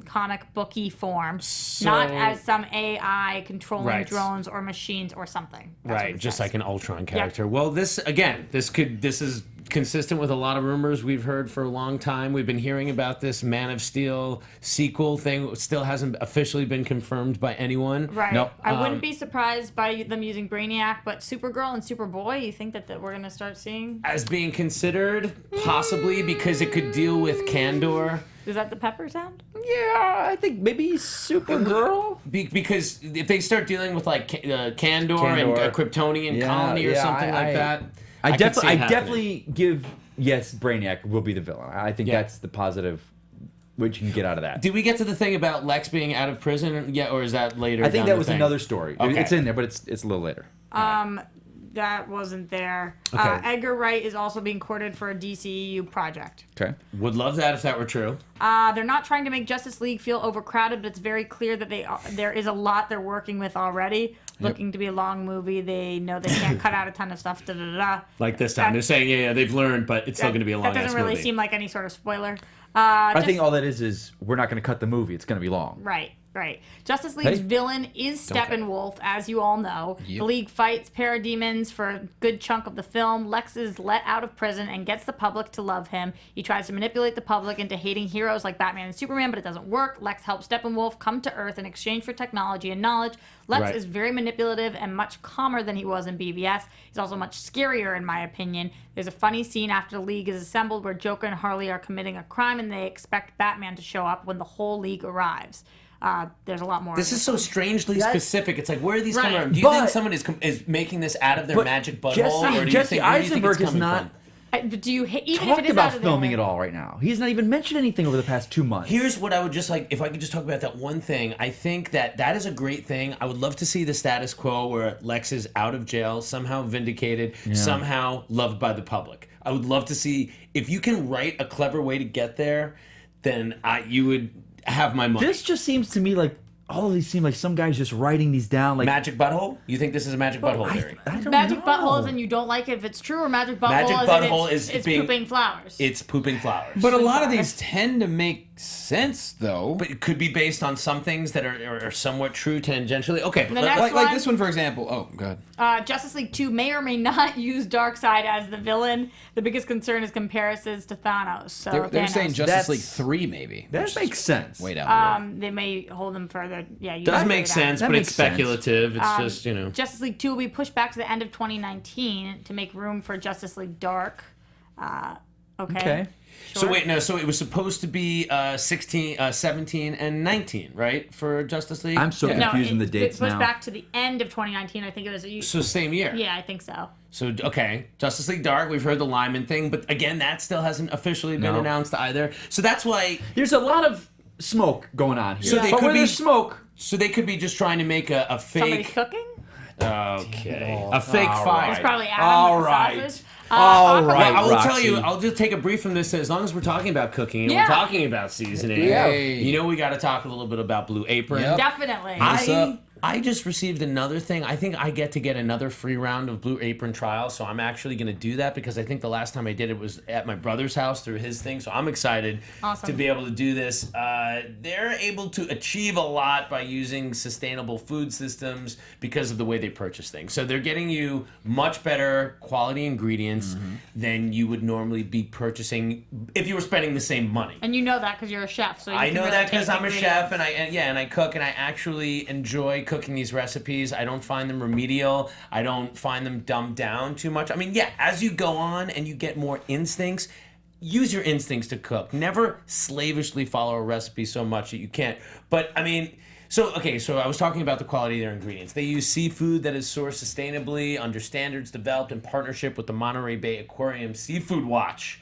comic booky form, not as some AI controlling Right. drones or machines or something. That's what Right, it just says. like an Ultron character. Well, this is consistent with a lot of rumors we've heard for a long time. We've been hearing about this Man of Steel sequel thing. Still hasn't officially been confirmed by anyone. Right. Nope. I wouldn't be surprised by them using Brainiac, but Supergirl and Superboy, you think that we're going to start seeing? As being considered, possibly because it could deal with Kandor. Is that the pepper sound? Yeah, I think maybe Supergirl. Because if they start dealing with like Kandor and a Kandor. Kryptonian Yeah, colony or yeah, something like that, I could see it happening. definitely give yes. Brainiac will be the villain. I think Yeah. that's the positive, what you can get out of that. Did we get to the thing about Lex being out of prison yet, or is that later? I think down that the was thing? another story. Okay. It's in there, but it's a little later. That wasn't there. Okay. Edgar Wright is also being courted for a DCEU project. Okay. Would love that if that were true. They're not trying to make Justice League feel overcrowded, but it's very clear that there is a lot they're working with already. Looking to be a long movie. They know they can't cut out a ton of stuff. Da, da, da. Like this time, they're saying, yeah, they've learned, but it's still That- going to be a long That doesn't really movie. seem like any sort of spoiler. I think all that is we're not going to cut the movie. It's going to be long. Right. Justice League's Hey. villain is Steppenwolf, as you all know. Yep. The League fights parademons for a good chunk of the film. Lex is let out of prison and gets the public to love him. He tries to manipulate the public into hating heroes like Batman and Superman, but it doesn't work. Lex helps Steppenwolf come to Earth in exchange for technology and knowledge. Lex Right. is very manipulative and much calmer than he was in BVS. He's also much scarier, in my opinion. There's a funny scene after the League is assembled where Joker and Harley are committing a crime and they expect Batman to show up when the whole League arrives. There's a lot more. This in is so strangely specific. It's like, where are these coming Right. from? Do you think But- someone is making this out of their But magic butthole, or do you Jesse think, where do you think it's Eisenberg is coming not. from? But do you even if talked it is about out of filming their it all right now. He's not even mentioned anything over the past 2 months. Here's what I would just like, if I could just talk about that one thing. I think that is a great thing. I would love to see the status quo where Lex is out of jail, somehow vindicated, somehow loved by the public. I would love to see, if you can write a clever way to get there, then you would have my money. This just seems to me like all of these seem like some guy's just writing these down. Like Magic butthole? You think this is a magic butthole theory? I don't magic know. butthole is and you don't like it if it's true, or magic butthole Magic is butthole and is it's being- pooping flowers. It's pooping flowers. But a lot of these tend to make sense, though. But it could be based on some things that are somewhat true tangentially. Okay, The let- next like one- this one, for example. Oh, God. Justice League 2 may or may not use Darkseid as the villain. The biggest concern is comparisons to Thanos. So They're Thanos. saying Justice That's- League 3, maybe. That makes sense. Way down the road. They may hold them further. Yeah, you does gotta make figure it out. sense, That but makes it's sense. speculative. It's just, you know. Justice League 2 will be pushed back to the end of 2019 to make room for Justice League Dark. Okay. So wait, no. So it was supposed to be 16, 17, and 19, right, for Justice League? I'm so No, confused in the dates it pushed now. back to the end of 2019. I think it was. So same year. Yeah, I think so. So okay, Justice League Dark. We've heard the Lyman thing, but again, that still hasn't officially been No. announced either. So that's why. There's a lot of smoke going on here. So they but could where be there's smoke. So they could be just trying to make a Somebody's fake. cooking. Okay. A fake All fire. It's probably Adam All with the right. sausage. All Aquaman. right. I will tell Roxy. you, I'll just take a brief from this. As long as we're talking about cooking and Yeah. we're talking about seasoning, Hey. you know we got to talk a little bit about Blue Apron. Yep. Definitely. What's up? I just received another thing. I think I get to get another free round of Blue Apron trial, so I'm actually going to do that because I think the last time I did it was at my brother's house through his thing, so I'm excited to be able to do this. They're able to achieve a lot by using sustainable food systems because of the way they purchase things. So they're getting you much better quality ingredients than you would normally be purchasing if you were spending the same money. And you know that because you're a chef. So you I can know really that because taste I'm a ingredients. chef and I cook and I actually enjoy cooking these recipes. I don't find them remedial. I don't find them dumbed down too much. I mean, yeah, as you go on and you get more instincts, use your instincts to cook. Never slavishly follow a recipe so much that you can't. But I mean, so I was talking about the quality of their ingredients. They use seafood that is sourced sustainably under standards developed in partnership with the Monterey Bay Aquarium Seafood Watch.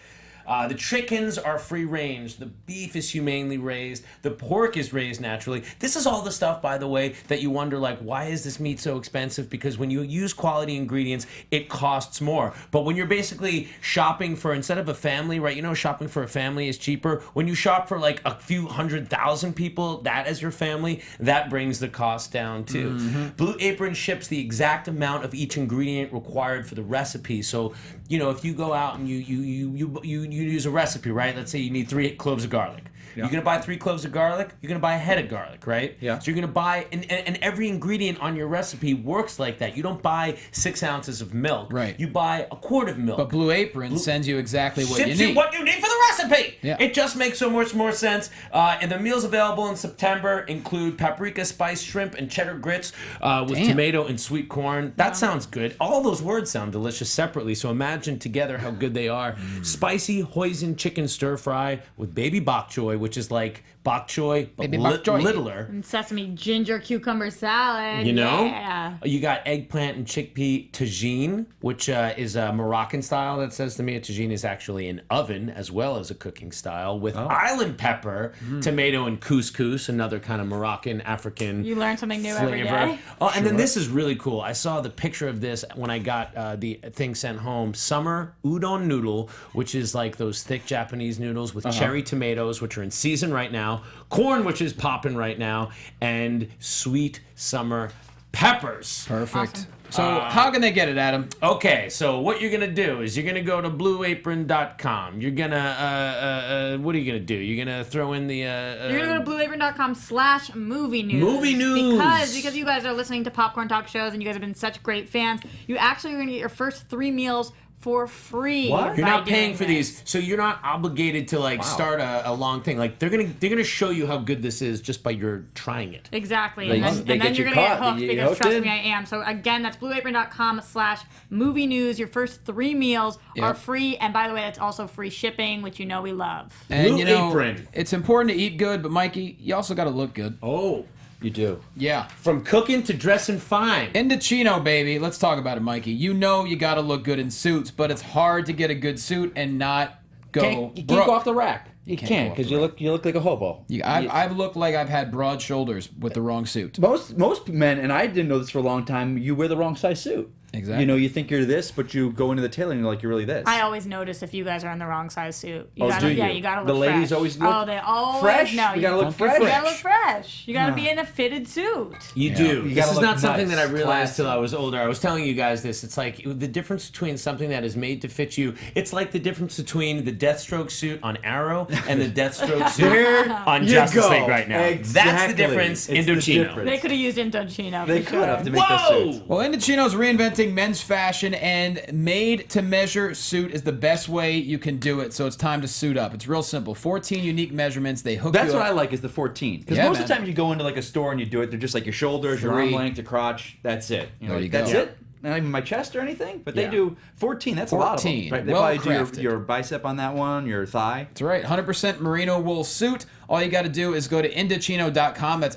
The chickens are free range. The beef is humanely raised. The pork is raised naturally. This is all the stuff, by the way, that you wonder, like, why is this meat so expensive? Because when you use quality ingredients, it costs more. But when you're basically shopping for, instead of a family, right? You know, shopping for a family is cheaper. When you shop for like a few 100,000 people, that as your family, that brings the cost down too. Blue Apron ships the exact amount of each ingredient required for the recipe. So, you know, if you go out and you use a recipe, right? Let's say you need 3 cloves of garlic. You're going to buy 3 cloves of garlic. You're going to buy a head of garlic, right? Yeah. So you're going to buy, and every ingredient on your recipe works like that. You don't buy 6 ounces of milk. Right. You buy a quart of milk. But Blue Apron sends you exactly what you Ships need. you what you need for the recipe. Yeah. It just makes so much more sense. And the meals available in September include paprika spiced shrimp and cheddar grits with Damn. tomato and sweet corn. That sounds good. All those words sound delicious separately, so imagine together how good they are. Spicy hoisin chicken stir fry with baby bok choy, which is like bok choy, but Baby bok choy. littler. And sesame ginger cucumber salad. You know? Yeah. You got eggplant and chickpea tagine, which is a Moroccan style. That says to me a tagine is actually an oven as well as a cooking style with island pepper, tomato, and couscous, another kind of Moroccan, African You learn something new every flavor. day. Oh, and then this is really cool. I saw the picture of this when I got the thing sent home. Summer udon noodle, which is like those thick Japanese noodles with cherry tomatoes, which are in season right now, corn, which is popping right now, and sweet summer peppers. Perfect. So how can they get it, Adam? Okay, so what you're gonna do is you're gonna go to blueapron.com. You're gonna what are you gonna do? You're gonna throw in the You're gonna go to blueapron.com/movie news. Movie news. Because you guys are listening to Popcorn Talk shows and you guys have been such great fans. You actually are gonna get your first 3 meals for free. What? You're by not paying doing for this. these, so you're not obligated to like start a long thing. Like they're gonna show you how good this is just by your trying it. Exactly. They- And they then get you're you going to get caught. hooked You because hooked trust in. me, I am. So again, that's blueapron.com/movie news. Your first 3 meals are free. And by the way, that's also free shipping, which you know we love. And Blue you know, Apron. it's important to eat good, but Mikey, you also got to look good. Oh, You do. Yeah. From cooking to dressing fine. Indochino, baby. Let's talk about it, Mikey. You know you got to look good in suits, but it's hard to get a good suit and not go You broke. can't go off the rack. You Can't can't go off because the you look like a hobo. I've looked like I've had broad shoulders with the wrong suit. Most men, and I didn't know this for a long time, you wear the wrong size suit. Exactly. You know, you think you're this, but you go into the tailor and you're like, you're really this. I always notice if you guys are in the wrong size suit. Oh, do you? You gotta look The ladies fresh. always look they always fresh? know. You gotta look fresh? You gotta look fresh. You gotta be in a fitted suit. You do. You This gotta is look not something nice, that I realized till classy. I was older. I was telling you guys this. It's like the difference between something that is made to fit you. It's like the difference between the Deathstroke suit on Arrow and the Deathstroke suit on you Justice go. League right now. That's Exactly. the difference. It's the Indochino. difference. They could have used Indochino. They for could have sure. to make those Whoa! suits. Well, Indochino's reinventing men's fashion, and made-to-measure suit is the best way you can do it, so it's time to suit up. It's real simple. 14 unique measurements. They hook That's you what I up. like is the 14. Because Yeah, most of the man. time you go into like a store and you do it, they're just like your shoulders, your arm 3. length, your crotch. That's it. You know, There you that's go. it. Not even my chest or anything, but they Yeah. do 14. That's a lot of them. 14. Right? They Well probably do crafted. your bicep on that one, your thigh. That's right. 100% merino wool suit. All you got to do is go to Indochino.com. That's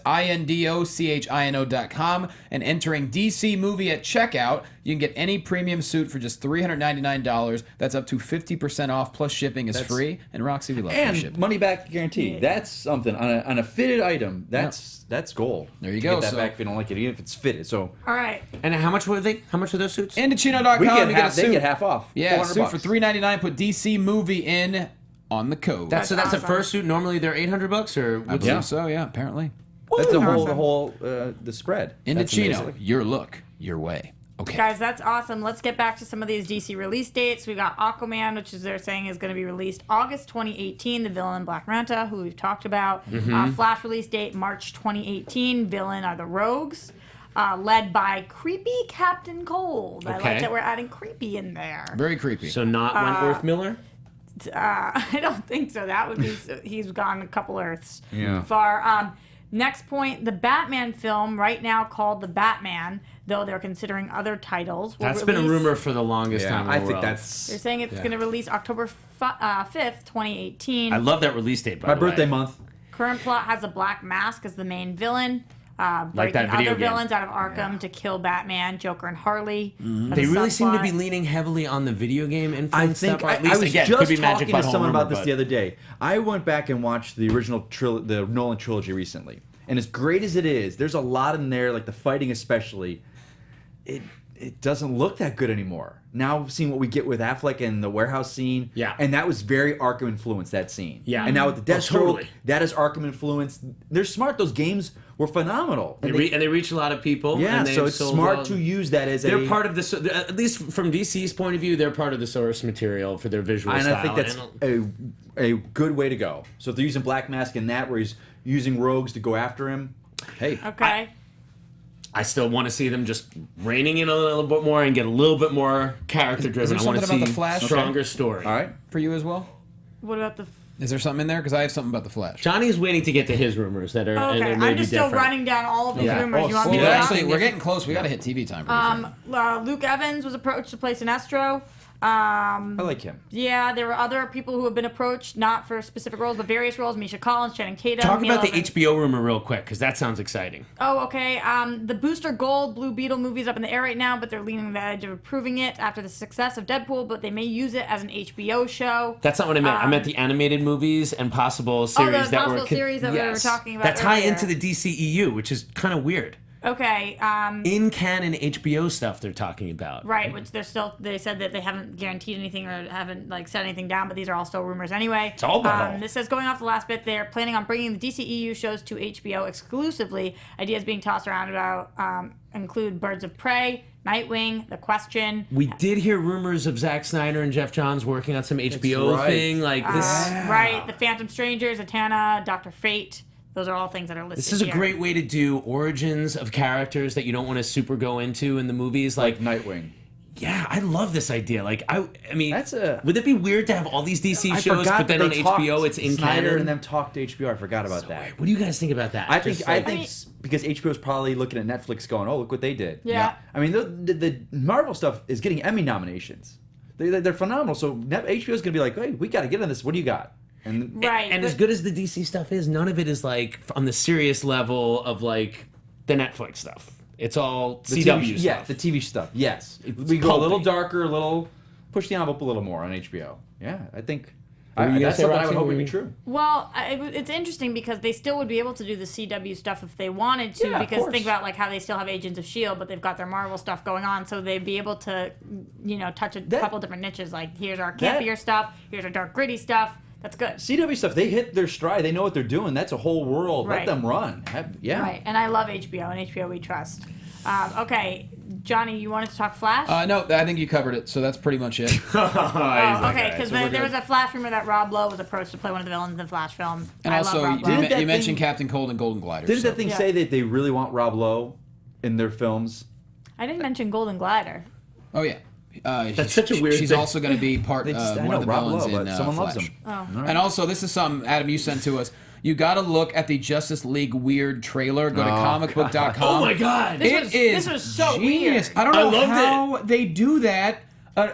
INDOCHINO.com. And entering DC Movie at checkout, you can get any premium suit for just $399. That's up to 50% off, plus shipping is free. And Roxy, we love free And shipping. money back guarantee. That's something on a fitted item. That's gold. There you To go, Get that so- back if you don't like it, even if it's fitted. So All right. And how much were they? How much are those suits? Indochino.com. we get you half. a They suit. get half off. Yeah, $400 suit for $399. Put DC Movie in on the code. That's a awesome. first suit. Normally they're $800, or I what's believe so, yeah, apparently. That's the Awesome. whole the spread. That's Indochino, amazing. your look, your way. Okay. Guys, that's awesome. Let's get back to some of these DC release dates. We got Aquaman, which is they're saying is going to be released August 2018. The villain Black Manta, who we've talked about. Flash release date March 2018. Villain are the Rogues, led by creepy Captain Cold. I Okay. like that we're adding creepy in there. Very creepy. So not Wentworth Miller? I don't think so. That would be he's gone a couple Earths Yeah. far. Next point, the Batman film right now called The Batman, though they're considering other titles. will That's been a release- rumor for the longest time in the I think world. They're that's saying it's going to release October 5th, 2018. I love that release date, by my the way. birthday month. Current plot has a Black Mask as the main villain, Like breaking that video other game. villains out of Arkham to kill Batman, Joker, and Harley. That's They a really seem to subplot. be leaning heavily on the video game influence I think stuff. Or at I least, was again, just could be Magic talking to Butthole someone Rumor, about this but- the other day. I went back and watched the original the Nolan trilogy recently, and as great as it is, there's a lot in there, like the fighting especially. It doesn't look that good anymore. Now seeing what we get with Affleck and the warehouse scene, Yeah. and that was very Arkham influenced, that scene. Yeah. And now with the Oh, Deathstroke, totally. that is Arkham influenced. They're smart. Those games were phenomenal. And they reach a lot of people. yeah, and so they've it's sold smart well. to use that as They're a part of the, at least from DC's point of view, they're part of the source material for their visual and style. I think that's a good way to go. So if they're using Black Mask in that, where he's using rogues to go after him, hey, Okay. I still want to see them just reining in a little bit more and get a little bit more character driven. there I want to something see about the Flash? stronger story. all right. For you as well? What about the... Is there something in there? Because I have something about the Flash. Johnny's waiting to get to his rumors that are and Okay, they may I'm be just still different. running down all of these Yeah. rumors. Oh, You want me slow to down. stop? Actually, we're getting close. We got to hit TV time pretty soon. Luke Evans was approached to play Sinestro. I like him. Yeah, there were other people who have been approached, not for specific roles, but various roles. Misha Collins, Channing Tatum. Talk Mila about the Evans. HBO rumor real quick, because that sounds exciting. Oh, okay. The Booster Gold Blue Beetle movie is up in the air right now, but they're leaning the edge of approving it after the success of Deadpool, but they may use it as an HBO show. That's not what I meant. I meant the animated movies and possible series that possible were series that we were talking about that tie earlier. into the DCEU, which is kind of weird. Okay. In canon HBO stuff they're talking about. Right, which they said that they haven't guaranteed anything or haven't like set anything down, but these are all still rumors anyway. It's all butthole. This says going off the last bit, they're planning on bringing the DCEU shows to HBO exclusively. Ideas being tossed around about include Birds of Prey, Nightwing, The Question. We did hear rumors of Zack Snyder and Jeff Johns working on some HBO right. thing like this. Right, The Phantom Stranger, Zatanna, Dr. Fate. Those are all things that are listed This is a here. great way to do origins of characters that you don't want to super go into in the movies. Like, Nightwing. yeah, I love this idea. Like, I mean, That's a- would it be weird to have all these DC I shows, forgot but then that on they HBO talked it's in Snyder canon? and them talked to HBO. I forgot about that. What do you guys think about that? I think Just like- because HBO's probably looking at Netflix going, "Oh, look what they did." Yeah. I mean, the Marvel stuff is getting Emmy nominations. They're phenomenal. So HBO's gonna be like, "Hey, we got to get on this. What do you got?" And Right. And but- as good as the DC stuff is, none of it is like on the serious level of like the Netflix stuff. It's all the CW TV, stuff. yeah, the TV stuff. Yes, we go a pulpy. little darker, a little push the envelope a little more on HBO. Yeah, I think were you gonna that's say, something I Roxy? would hope would Were be you- true. Well, it's interesting because they still would be able to do the CW stuff if they wanted to. Yeah, of because course. think about like how they still have Agents of S.H.I.E.L.D., but they've got their Marvel stuff going on, so they'd be able to, touch a couple different niches. Like here's our campier stuff, here's our dark gritty stuff. That's good. CW stuff, they hit their stride. They know what they're doing. That's a whole world. Right. Let them run. Yeah. Right, and I love HBO, and HBO we trust. Okay, Johnny, you wanted to talk Flash? No, I think you covered it, so that's pretty much it. Okay, because we're there was good. a Flash rumor that Rob Lowe was approached to play one of the villains in the Flash film. And I also, love Rob you, Lowe. that you mentioned thing- Captain Cold and Golden Gliders. Didn't so- that thing Yeah. say that they really want Rob Lowe in their films? I didn't mention Golden Glider. Oh yeah. That's such a weird She's thing. also going to be part They just, I one know of the Rob villains Lowe, in but someone loves Flash. him. Oh. And also, this is something Adam you sent to us. You got to look at the Justice League Weird trailer. Go to comicbook.com. Oh my god! This was so genius. weird. I don't know loved how they do that.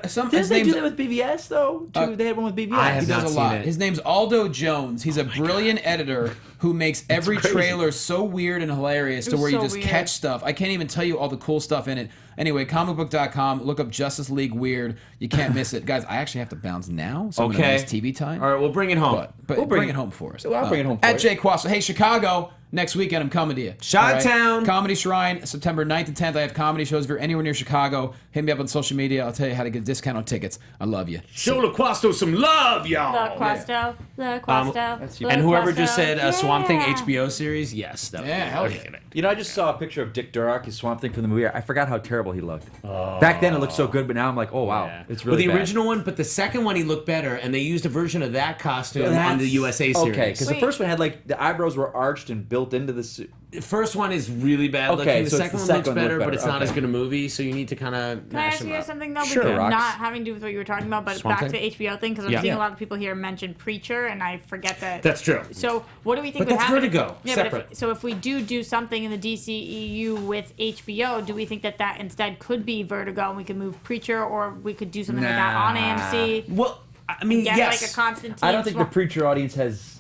His Didn't they name's- do that with BVS though? They had one with BVS. I He have does not a lot. seen it. His name's Aldo Jones. He's a brilliant editor who makes every crazy. trailer so weird and hilarious to was where you so just weird. catch stuff. I can't even tell you all the cool stuff in it. Anyway, comicbook.com, look up Justice League Weird. You can't miss it. Guys, I actually have to bounce now, so I'm going to Okay. miss TV time. All right, we'll bring it home. But We'll bring bring it it- home for us. Well, I'll bring it home for At you. Jay Quasso. Hey, Chicago, next weekend I'm coming to you. Chi-town. All right? Comedy Shrine, September 9th and 10th. I have comedy shows. If you're anywhere near Chicago, hit me up on social media. I'll tell you how to get a discount on tickets. I love you. Show Loquasto some love, y'all. Loquasto, Loquasto, And whoever just said Loquasto, Swamp Thing yeah. HBO series, yes. That Yeah, hell yeah. You know, I just saw a picture of Dick Durock, his Swamp Thing from the movie. I forgot how terrible he looked. Back then it looked so good, but now I'm like, oh wow, Yeah. it's really the bad. original one, but the second one he looked better, and they used a version of that costume on the USA series. Okay, because the Wait. first one had like the eyebrows were arched and built into the suit. The first one is really bad Okay, looking. The so it's second the one second looks one better, looked but better. it's not Okay. as good a movie, so you need to kind of Can I mash ask them you guys up. something though? Sure, Because Rox. not having to do with what you were talking about, but Swamp back to Thing? the HBO thing, because I'm Yeah. seeing Yeah. a lot of people here mention Preacher, and I forget that. That's true. So what do we think But would that's happen? Vertigo, Yeah, separate. But if we do something in the DCEU with HBO, do we think that instead could be Vertigo, and we could move Preacher, or we could do something like that on Nah. AMC? Well, I mean, Get yes. like a Constantine. I don't think the swap- Preacher audience has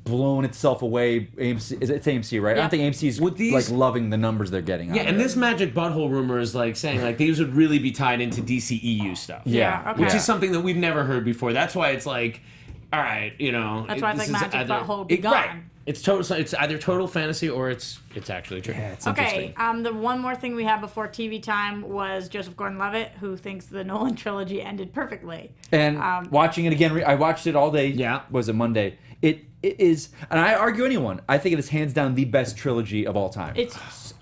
blown itself away. AMC, it's AMC, right? I Yeah. don't think AMC's With these- like loving the numbers they're getting. Yeah, out and of it. this Magic Butthole rumor is like saying like these would really be tied into DCEU stuff. Yeah, okay. Which is something that we've never heard before. That's why it's like, all right, you know. That's why it's this like is Magic either- Butthole be gone. Right. It's total. It's either total fantasy or it's actually true. Yeah, it's Okay, interesting. the one more thing we had before TV time was Joseph Gordon Levitt, who thinks the Nolan trilogy ended perfectly. And watching it again, I watched it all day. Yeah. Was it Monday? It is, and I argue anyone. I think it is hands down the best trilogy of all time.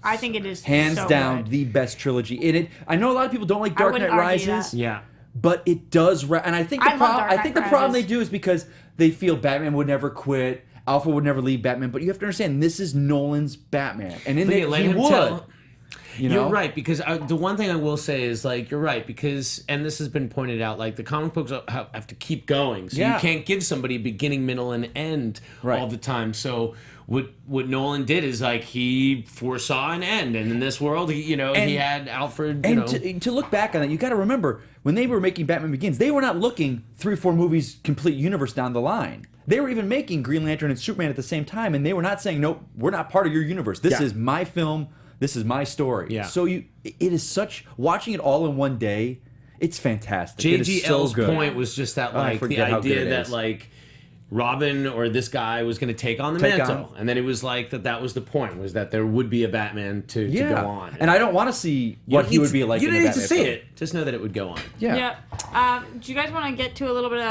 I think it is Hands so down good. the best trilogy. I know a lot of people don't like I Dark wouldn't Knight argue Rises. that. Yeah. But it does, and I think the I love problem. Dark I Knight think the problem they Rises. do is because they feel Batman would never quit, Alfred would never leave Batman. But you have to understand, this is Nolan's Batman, and in But it, yeah, let he him would. tell. You know? You're right, because the one thing I will say is like you're right, because and this has been pointed out, like the comic books have to keep going, so Yeah. you can't give somebody a beginning, middle, and end Right. all the time. So what Nolan did is like he foresaw an end, and in this world, he had Alfred. And to look back on it, you got to remember when they were making Batman Begins, they were not looking 3 or 4 movies, complete universe down the line. They were even making Green Lantern and Superman at the same time, and they were not saying, "Nope, we're not part of your universe. This Yeah. is my film. This is my story." Yeah. So it is such watching it all in one day. It's fantastic. It is JGL's so good. point was just that I like the forget how good idea it that is. like Robin or this guy was going to take on the Take mantle, on- and then it was like that was the point, was that there would be a Batman to Yeah. go on. And I don't want to see what he would be like. You in don't a need to Batman see film. it. Just know that it would go on. Yeah. Do you guys want to get to a little bit of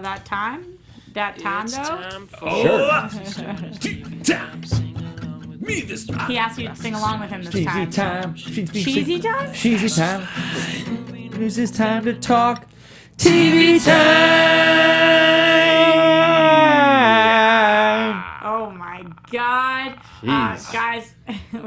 that time? That time, though? Me this time. He asked you to sing along with him this Cheesy time. time. Cheesy time? Cheesy time. It's this time to talk. TV time. Oh my God. Guys,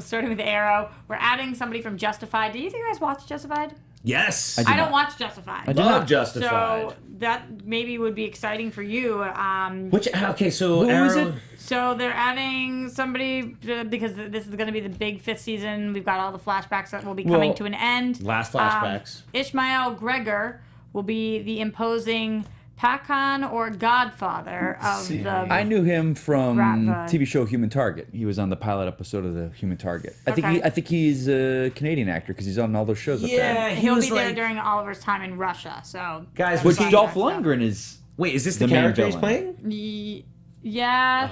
starting with Arrow, we're adding somebody from Justified. Do you think you guys watch Justified? Yes. I do I don't not. watch Justified. I do Love not. Justified. So that maybe would be exciting for you. So Who Arrow, is it? So they're adding somebody because this is going to be the big 5th season. We've got all the flashbacks that will be coming Well, to an end. Last flashbacks. Ishmael Gregor will be the imposing Pacan or Godfather of the... I knew him from Rat TV show Human Target. He was on the pilot episode of the Human Target. Okay. I think he's a Canadian actor because he's on all those shows up there. Yeah, he He'll was be there like, during Oliver's time in Russia, so... guys, Which was Dolph Lundgren is. wait, is this the the main character he's villain. playing? Yeah,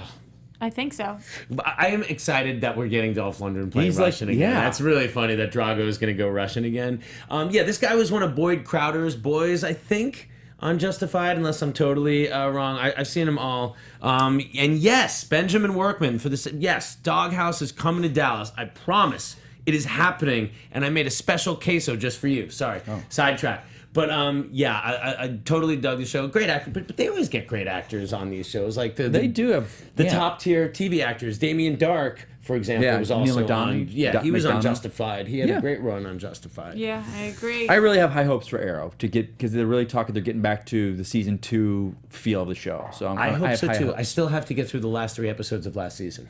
I think so. I am excited that we're getting Dolph Lundgren playing He's like- Russian again. yeah. That's really funny that Drago is going to go Russian again. Yeah, this guy was one of Boyd Crowder's boys, I think, on Justified, unless I'm totally wrong. I've seen them all. And yes, Benjamin Workman for this. Yes, Doghouse is coming to Dallas. I promise. It is happening, and I made a special queso just for you. Sorry, sidetrack. But yeah, I totally dug the show. Great actor, but they always get great actors on these shows. Like They do have the top tier TV actors. Damien Dark, for example, Yeah, was Neil also McDonough. on. Yeah, he was on McDonough. Justified. He had Yeah. a great run on Justified. Yeah, I agree. I really have high hopes for Arrow to get because they're really talking. They're getting back to the season 2 feel of the show. So I hope have so high too. hopes. I still have to get through the last 3 episodes of last season.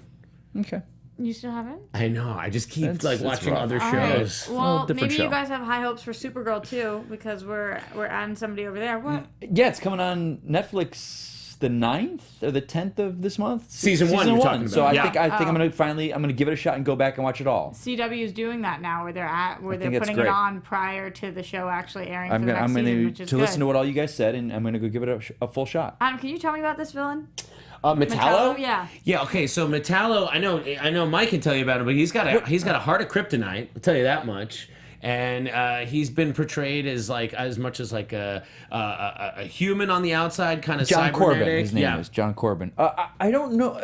Okay. You still haven't? I know. I just keep That's watching rough. other All right. shows. Well, different maybe show. you guys have high hopes for Supergirl too, because we're adding somebody over there. What? Yeah, it's coming on Netflix the 9th or the 10th of this month. Season one you're talking So about. I Yeah. think I'm gonna give it a shot and go back and watch it all. CW is doing that now, where they're think they're it's putting great. it on prior to the show actually airing I'm for the next season, gonna which is to good. listen to what all you guys said, and I'm gonna go give it a full shot. Adam, can you tell me about this villain? Metallo? Yeah. Yeah. Okay. So Metallo, I know Mike can tell you about him, but he's got a heart of kryptonite. I'll tell you that much. And he's been portrayed as like as much as like a human on the outside, kind of John Corbin, cybernetic. his name is John Corbin. I don't know.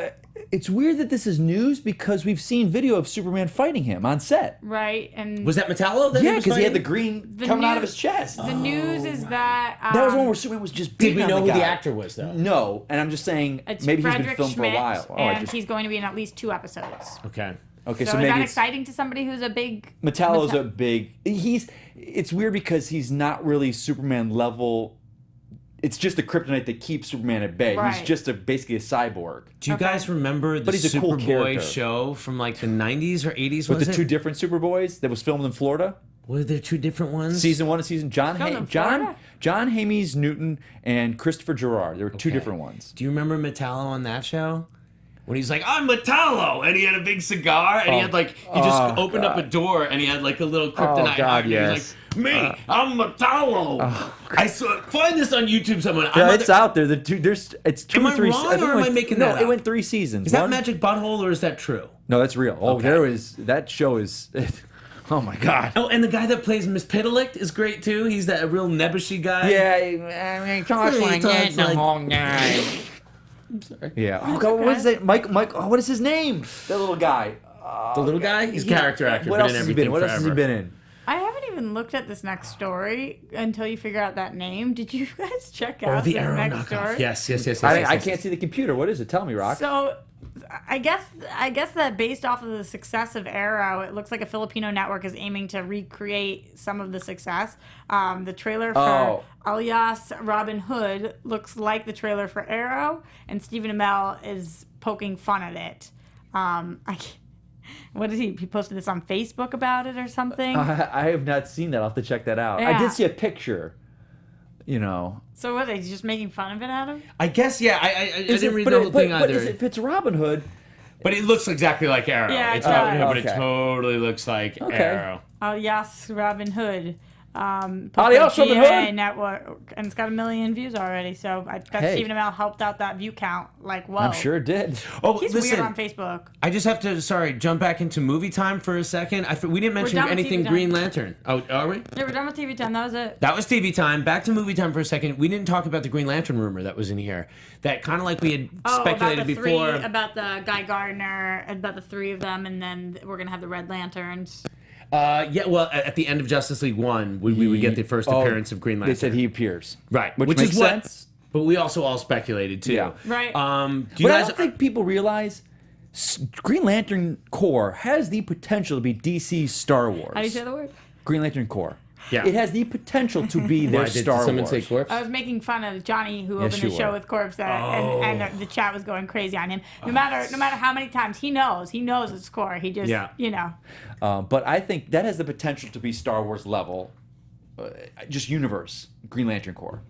It's weird that this is news because we've seen video of Superman fighting him on set. Right. And Was that Metallo? That Yeah, was because he had the fighting? green The coming out of news- his chest. the news is that That was the one where Superman was just Did beating we on know the who the guy. actor was though? No, and I'm just saying it's maybe he's Frederick been filmed Schmidt, for a while. and he's going to be in at least 2 episodes. Okay. Okay, So, so is maybe that it's, exciting to somebody who's a big Metallo's a big. It's weird because he's not really Superman level. It's just the kryptonite that keeps Superman at bay. Right. He's just basically a cyborg. Do you guys remember the But he's a cool Superboy character. show from like the 90s or 80s? With Was the it? 2 different Superboys that was filmed in Florida. Were there 2 different ones? Season 1 and season Filmed in Florida? John Hames Newton and Christopher Gerard. There were 2 different ones. Do you remember Metallo on that show? When he's like, I'm Metallo! And he had a big cigar, and he had like, he just opened up a door, and he had like a little kryptonite God, heart, and yes. he was like, I'm Metallo! I saw, find this on YouTube somewhere. Yeah, it's out there. It's 2 Am or I 3. wrong, think or it am went- I making no, that it up? went 3 seasons. Is that One- Magic Butthole, or is that true? No, that's real. Oh, that show is. Oh my God. Oh, and the guy that plays Miss Pitalick is great too. He's that real nebbishy guy. Yeah, I mean, talks like that the whole night. Yeah. Oh God, what is that? Mike. Oh, what is his name? That little guy. The little guy? He's a character actor. What been else in has he everything been? What else has he forever. been in? I haven't even looked at this next story until you figure out that name. Did you guys check Oh, out the this Arrow next knockoff. story? Yes. I can't see the computer. What is it? Tell me, Rock. So, I guess that based off of the success of Arrow, it looks like a Filipino network is aiming to recreate some of the success. The trailer for Alias Robin Hood looks like the trailer for Arrow, and Stephen Amell is poking fun at it. What is he? He posted this on Facebook about it or something. I have not seen that. I'll have to check that out. I Yeah. did see a picture. You know. So what? Are they just making fun of it, Adam? I guess, yeah. I didn't read the whole thing but either. if it's Robin Hood, But it looks exactly like Arrow. Yeah, it's it Robin does. Hood, but it Okay. totally looks like Okay. Arrow. Alias Robin Hood. Alias Robin GMA Hood? Network, and it's got 1 million views already. So I bet Hey. Stephen Amell helped out that view count. Like, whoa. I'm sure it did. Oh, He's listen. weird on Facebook. I just have to, jump back into movie time for a second. We didn't mention done with anything TV time. Green Lantern. Oh, are we? Yeah, we're done with TV time. That was it. That was TV time. Back to movie time for a second. We didn't talk about the Green Lantern rumor that was in here. That kind of like we had speculated about the before. about the Guy Gardner, about the 3 of them, and then we're gonna have the Red Lanterns. Yeah, well, at the end of Justice League 1, we would get the first appearance of Green Lantern. They said he appears. Right. Which Which makes is what, sense. But we also all speculated, too. Yeah. Right. Do you But I guys... don't think people realize Green Lantern Corps has the potential to be DC's Star Wars. How do you say the word? Green Lantern Corps. Yeah. It has the potential to be their Why, did Star someone Wars. say corpse? I was making fun of Johnny, who Yes, opened you the show were. with Corpse, and the chat was going crazy on him. No matter how many times he knows it's Core. He just, you know. But I think that has the potential to be Star Wars level, just universe, Green Lantern Corps.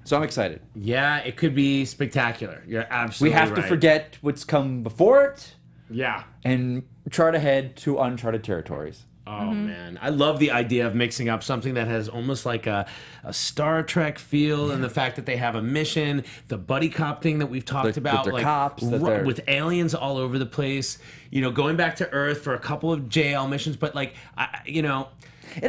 So I'm excited. Yeah, it could be spectacular. You're We absolutely have to right. forget what's come before it Yeah. and chart ahead to uncharted territories. Oh man, I love the idea of mixing up something that has almost like a Star Trek feel, and the fact that they have a mission, the buddy cop thing that we've talked about, they're like cops, that they're- with aliens all over the place. Going back to Earth for a couple of JL missions, but like, It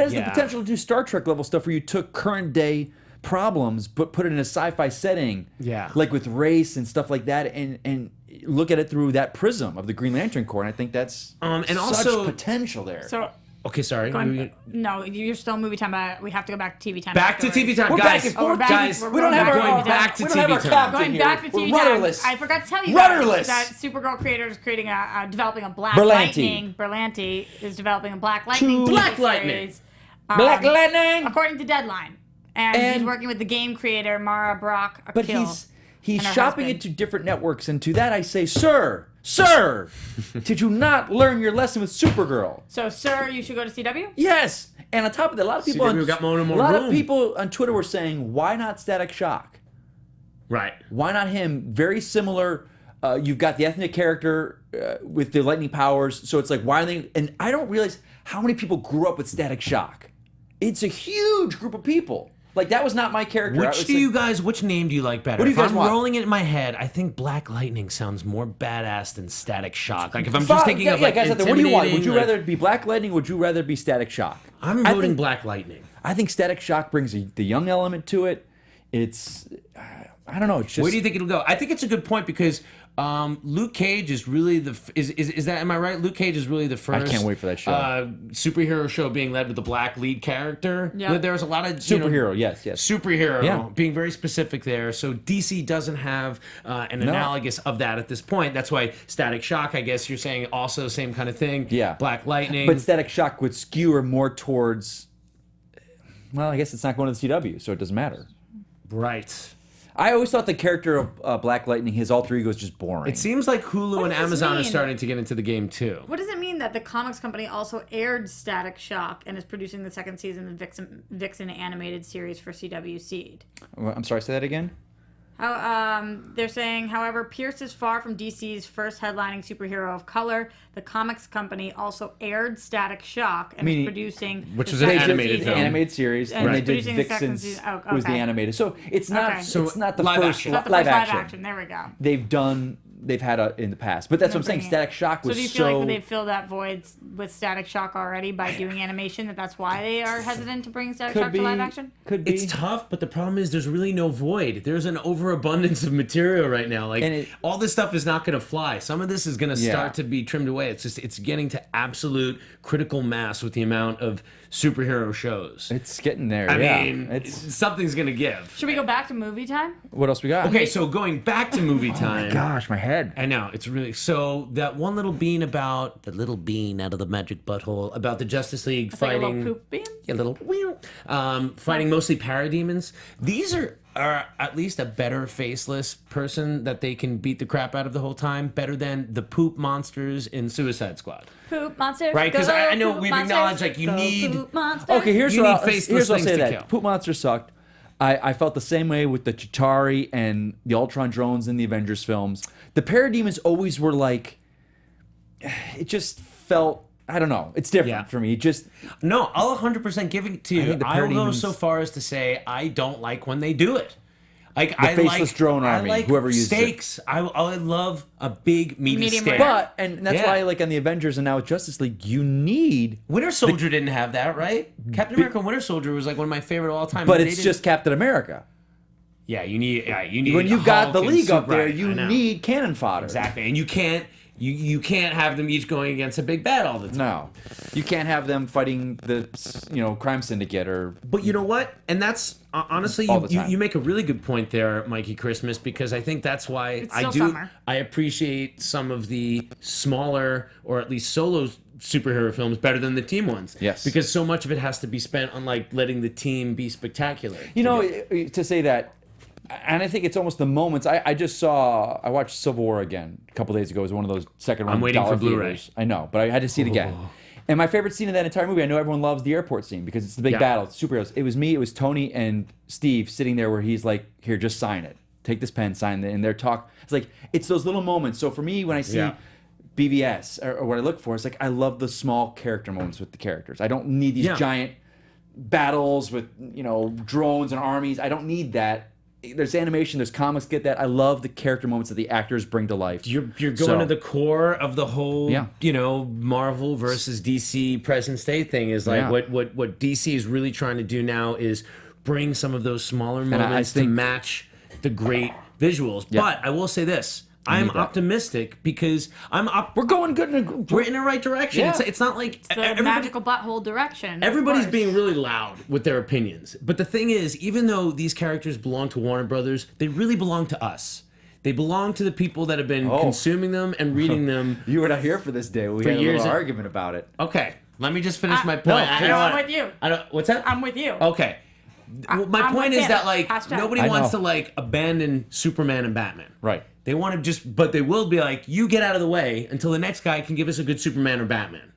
has the Yeah. potential to do Star Trek level stuff where you took current day problems but put it in a sci-fi setting. Yeah. Like with race and stuff like that, and look at it through that prism of the Green Lantern Corps. And I think that's and such also- potential there. So, okay, sorry. no, you're still movie time, but we have to go back to TV time. Back to TV time, We're guys. back and forth. Guys, we're we don't have back our to going TV back time. to we don't have TV our time. captain Going here. back to We're TV rudderless. time. I forgot to tell you Rudderless. guys that Supergirl creator is creating developing a Black Berlanti. Lightning. Berlanti is developing a Black Lightning. Black TV Lightning. series, Black Lightning. according to Deadline, and he's And- working with the game creator Mara Brock. But he's and her shopping husband. it to different networks, and to that I say, sir, did you not learn your lesson with Supergirl? So, sir, you should go to CW. Yes. And on top of that, a lot of people CW got more and more a lot of room. people on Twitter were saying, why not Static Shock? Right. Why not him? Very similar. You've got the ethnic character with the lightning powers, so it's like, why are they? And I don't realize how many people grew up with Static Shock. It's a huge group of people. Like, that was not my character. Which name do you like better? What do you If guys I'm want? rolling it in my head, I think Black Lightning sounds more badass than Static Shock. Like if I'm just thinking of like guys out there, what do you want? Would you intimidating, rather it be Black Lightning? Would you rather it be Static Shock? I'm I voting think- Black Lightning. I think Static Shock brings the young element to it. It's, I don't know. It's just. Where do you think it'll go? I think it's a good point because Luke Cage is really is that, am I right? Luke Cage is really the first. can't wait for that show. Superhero show being led with the black lead character. Yep. There's a lot of Superhero, yes. Superhero, Yeah. being very specific there. So DC doesn't have an analogous of that at this point. That's why Static Shock, I guess you're saying, also same kind of thing. Yeah. Black Lightning. But Static Shock would skew her more towards. Well, I guess it's not going to the CW, so it doesn't matter. right. I always thought the character of Black Lightning, his alter ego, is just boring. It seems like Hulu What and does this Amazon are mean? starting to get into the game too. What does it mean that the comics company also aired Static Shock and is producing the second season of the Vixen animated series for CW Seed? I'm sorry, say that again? They're saying, however, Pierce is far from DC's first headlining superhero of color. The comics company also aired Static Shock and is producing which the was an second animated season. film. Animated series, And and they it's did producing the second Vixen's season. Oh, was the okay. animated. So it's not Okay. it's not the live first action. Not the live first action. live action. There we go. They've had in the past. But that's what I'm saying. Bringing it. Static Shock was So do you feel like they filled that void with Static Shock already by doing animation? That's why they are hesitant to bring Static Shock to live action? Could be. It's tough, but the problem is there's really no void. There's an overabundance of material right now. Like all this stuff is not going to fly. Some of this is going to start to be trimmed away. It's getting to absolute critical mass with the amount of superhero shows. It's getting there. I yeah. mean, it's something's going to give. Should we go back to movie time? what else we got? Okay, so going back to movie time. Gosh, my head. I know, it's really so that one little bean about the little bean out of the magic butthole about the Justice League It's like a fighting little poop bean? a little fighting mostly parademons. These are at least a better faceless person that they can beat the crap out of the whole time, better than the poop monsters in Suicide Squad. Poop monsters. Right, 'cause go, I know poop we've monsters, acknowledged, like, you go, need- poop monsters. Okay, here's You what need I'll, faceless here's what I'll things say to that kill. Poop Monster sucked. I felt the same way with the Chitauri and the Ultron drones in the Avengers films. The Parademons always were like, it just felt, I don't know, it's different Yeah. for me. It just, No, I'll 100% give it to you. think the I will go parademons- so far as to say I don't like when they do it. Like The I faceless like, drone I army, like whoever uses it. steaks. I love a big meaty Medium steak. rare. but, and that's Yeah. why, like on the Avengers and now with Justice League, you need, Winter Soldier didn't have that, right? Captain America Winter Soldier was like one of my favorite of all time. but They it's didn't- just Captain America. you need When you've got Hulk the and League up Super- there, right, you I know. need cannon fodder. exactly, and you can't have them each going against a big bad all the time. No, you can't have them fighting the crime syndicate or. But you know what? And that's honestly, All the time. you make a really good point there, Mikey Christmas, because I think that's why It's I still do. summer. I appreciate some of the smaller or at least solo superhero films better than the team ones. Yes. Because so much of it has to be spent on like letting the team be spectacular. You know, to say that, and I think it's almost the moments. I watched Civil War again a couple days ago. It was one of those second run. I'm waiting dollar for Blu-ray. theaters. I know, but I had to see it again. And my favorite scene in that entire movie, I know everyone loves the airport scene because it's the big battle, it's superheroes. It was me, it was Tony and Steve sitting there where he's like, here, just sign it. Take this pen, sign it. And they're it's like, it's those little moments. So for me, when I see BVS or what I look for, it's like, I love the small character moments with the characters. I don't need these giant battles with, drones and armies. I don't need that. There's animation, there's comics, get that. I love the character moments that the actors bring to life. You're going to the core of the whole, Marvel versus DC present state thing is like what DC is really trying to do now is bring some of those smaller moments to match the great visuals. But I will say this. I'm optimistic because we're going good. We're in the right direction. Yeah. It's not like it's the magical butthole direction. Everybody's being really loud with their opinions. But the thing is, even though these characters belong to Warner Brothers, they really belong to us. They belong to the people that have been consuming them and reading them. You were not here for this day. We had a little argument about it. Okay, let me just finish my point. I'm with you. What's that? I'm with you. Okay. My point is that nobody wants to abandon Superman and Batman. Right. They want to but they will be like, you get out of the way until the next guy can give us a good Superman or Batman.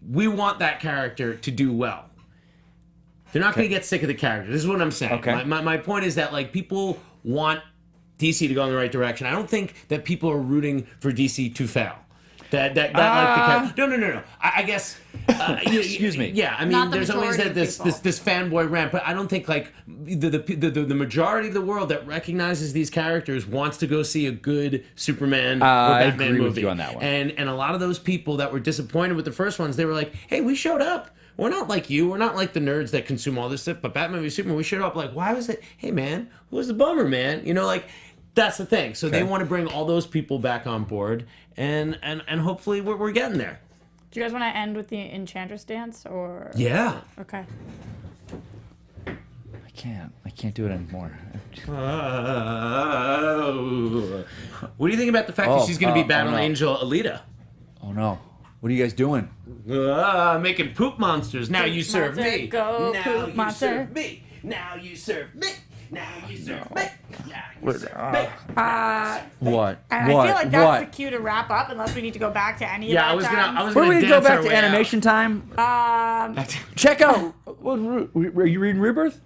We want that character to do well. They're not going to get sick of the character. This is what I'm saying. Okay. My point is that people want DC to go in the right direction. I don't think that people are rooting for DC to fail. That like the character. No. I guess. Excuse me. Yeah, I mean, there's always this fanboy rant, but I don't think the majority of the world that recognizes these characters wants to go see a good Superman or Batman movie. I agree with you on that one. And a lot of those people that were disappointed with the first ones, they were like, "Hey, we showed up. We're not like you. We're not like the nerds that consume all this stuff. But Batman v Superman, we showed up. Why was it? Hey, man, what was the bummer, man? That's the thing. So they want to bring all those people back on board, and hopefully we're getting there. Do you guys want to end with the Enchantress dance or? Yeah. Okay. I can't do it anymore. What do you think about the fact that she's going to be Battle Angel Alita? Oh no! What are you guys doing? Making poop monsters. Now you serve me. Go now poop you monster. serve me. Now you serve me. Now you serve me. Now you serve me. What? I feel like that's the cue to wrap up, unless we need to go back to any of that. I was gonna. We're going to go back to animation time. Check out. Are you reading Rebirth?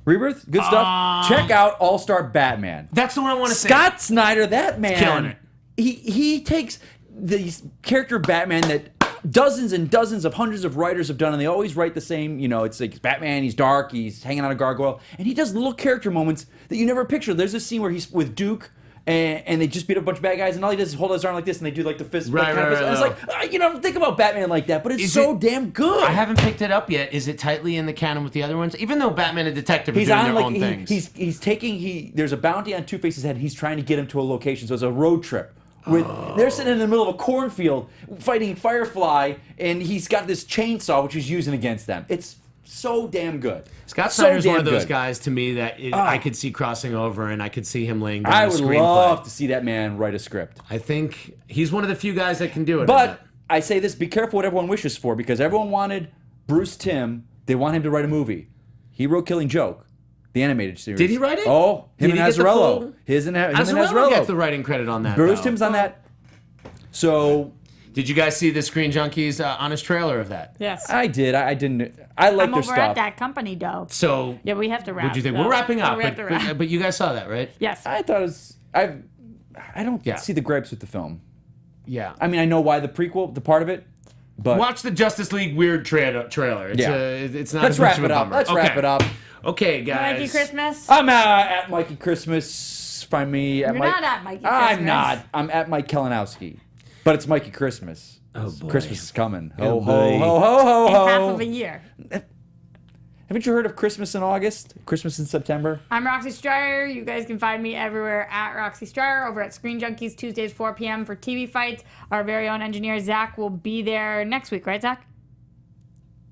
Rebirth, good stuff. Check out All Star Batman. That's the one I want to say. Scott Sneider, that man, killing it. He takes the character of Batman that dozens and dozens of hundreds of writers have done, and they always write the same. It's like Batman. He's dark. He's hanging on a gargoyle, and he does little character moments that you never picture. There's this scene where he's with Duke. And they just beat up a bunch of bad guys, and all he does is hold his arm like this, and they do the fist. Right. And it's like, think about Batman like that, but it's so damn good. I haven't picked it up yet. Is it tightly in the canon with the other ones? Even though Batman and Detective are doing their own things. He's taking, there's a bounty on Two-Face's head, and he's trying to get him to a location, so it's a road trip. They're sitting in the middle of a cornfield fighting Firefly, and he's got this chainsaw, which he's using against them. It's so damn good. Scott Snyder's one of those guys to me that I could see crossing over, and I could see him laying down a screenplay. I would love to see that man write a script. I think he's one of the few guys that can do it. But I say this, be careful what everyone wishes for, because everyone wanted Bruce Timm. They want him to write a movie. He wrote Killing Joke, the animated series. Did he write it? Oh, him and Azzarello. Azzarello gets the writing credit on that. Bruce Timm's on that. So... Did you guys see the Screen Junkies honest trailer of that? Yes. I did. I didn't. I like their stuff. I'm over at that company, though. So yeah, we have to wrap. What'd you think? We're wrapping up, but you guys saw that, right? Yes. I thought it was. I don't see the gripes with the film. Yeah. I mean, I know why the prequel, the part of it, but watch the Justice League weird trailer. It's not. Let's wrap it up. Let's wrap it up. Okay, guys. Mikey Christmas. I'm at Mikey Christmas. Find me at You're not at Mikey Christmas. I'm not. I'm at Mike Kalinowski. But it's Mikey Christmas. Oh boy. Christmas is coming. Oh, ho, ho, ho, ho, ho, ho. In half of a year. Haven't you heard of Christmas in August? Christmas in September? I'm Roxy Striar. You guys can find me everywhere at Roxy Striar, over at Screen Junkies, Tuesdays, 4 p.m. for TV fights. Our very own engineer, Zach, will be there next week. Right, Zach?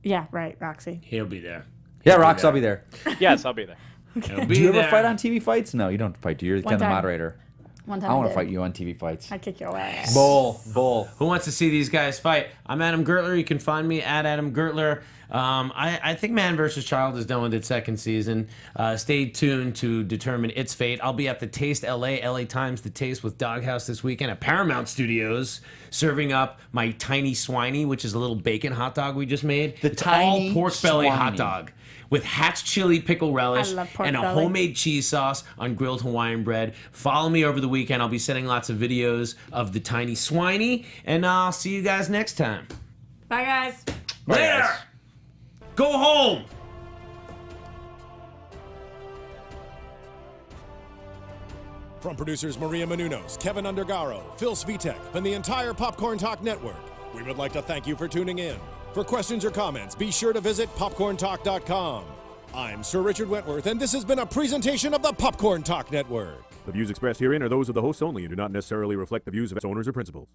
Yeah, right, Roxy. He'll be there. Yeah, Rox, I'll be there. Yes, I'll be there. Okay. Do you ever fight on TV fights? No, you don't fight. You're kind of the moderator. One time I want to did. fight you on TV fights. I kick your ass. Bull. Who wants to see these guys fight? I'm Adam Gertler. You can find me at Adam Gertler. I think Man vs. Child is done with its second season. Stay tuned to determine its fate. I'll be at the Taste LA Times The Taste with Doghouse this weekend at Paramount Studios, serving up my Tiny Swiney, which is a little bacon hot dog we just made. It's Tiny all pork belly hot Swiney. dog with Hatch chili pickle relish I love pork and a belly. homemade cheese sauce on grilled Hawaiian bread. Follow me over the weekend. I'll be sending lots of videos of the Tiny Swiney, and I'll see you guys next time. Bye, guys. Later! guys. Go home! From producers Maria Menounos, Kevin Undergaro, Phil Svitek, and the entire Popcorn Talk Network, we would like to thank you for tuning in. For questions or comments, be sure to visit popcorntalk.com. I'm Sir Richard Wentworth, and this has been a presentation of the Popcorn Talk Network. The views expressed herein are those of the hosts only and do not necessarily reflect the views of its owners or principals.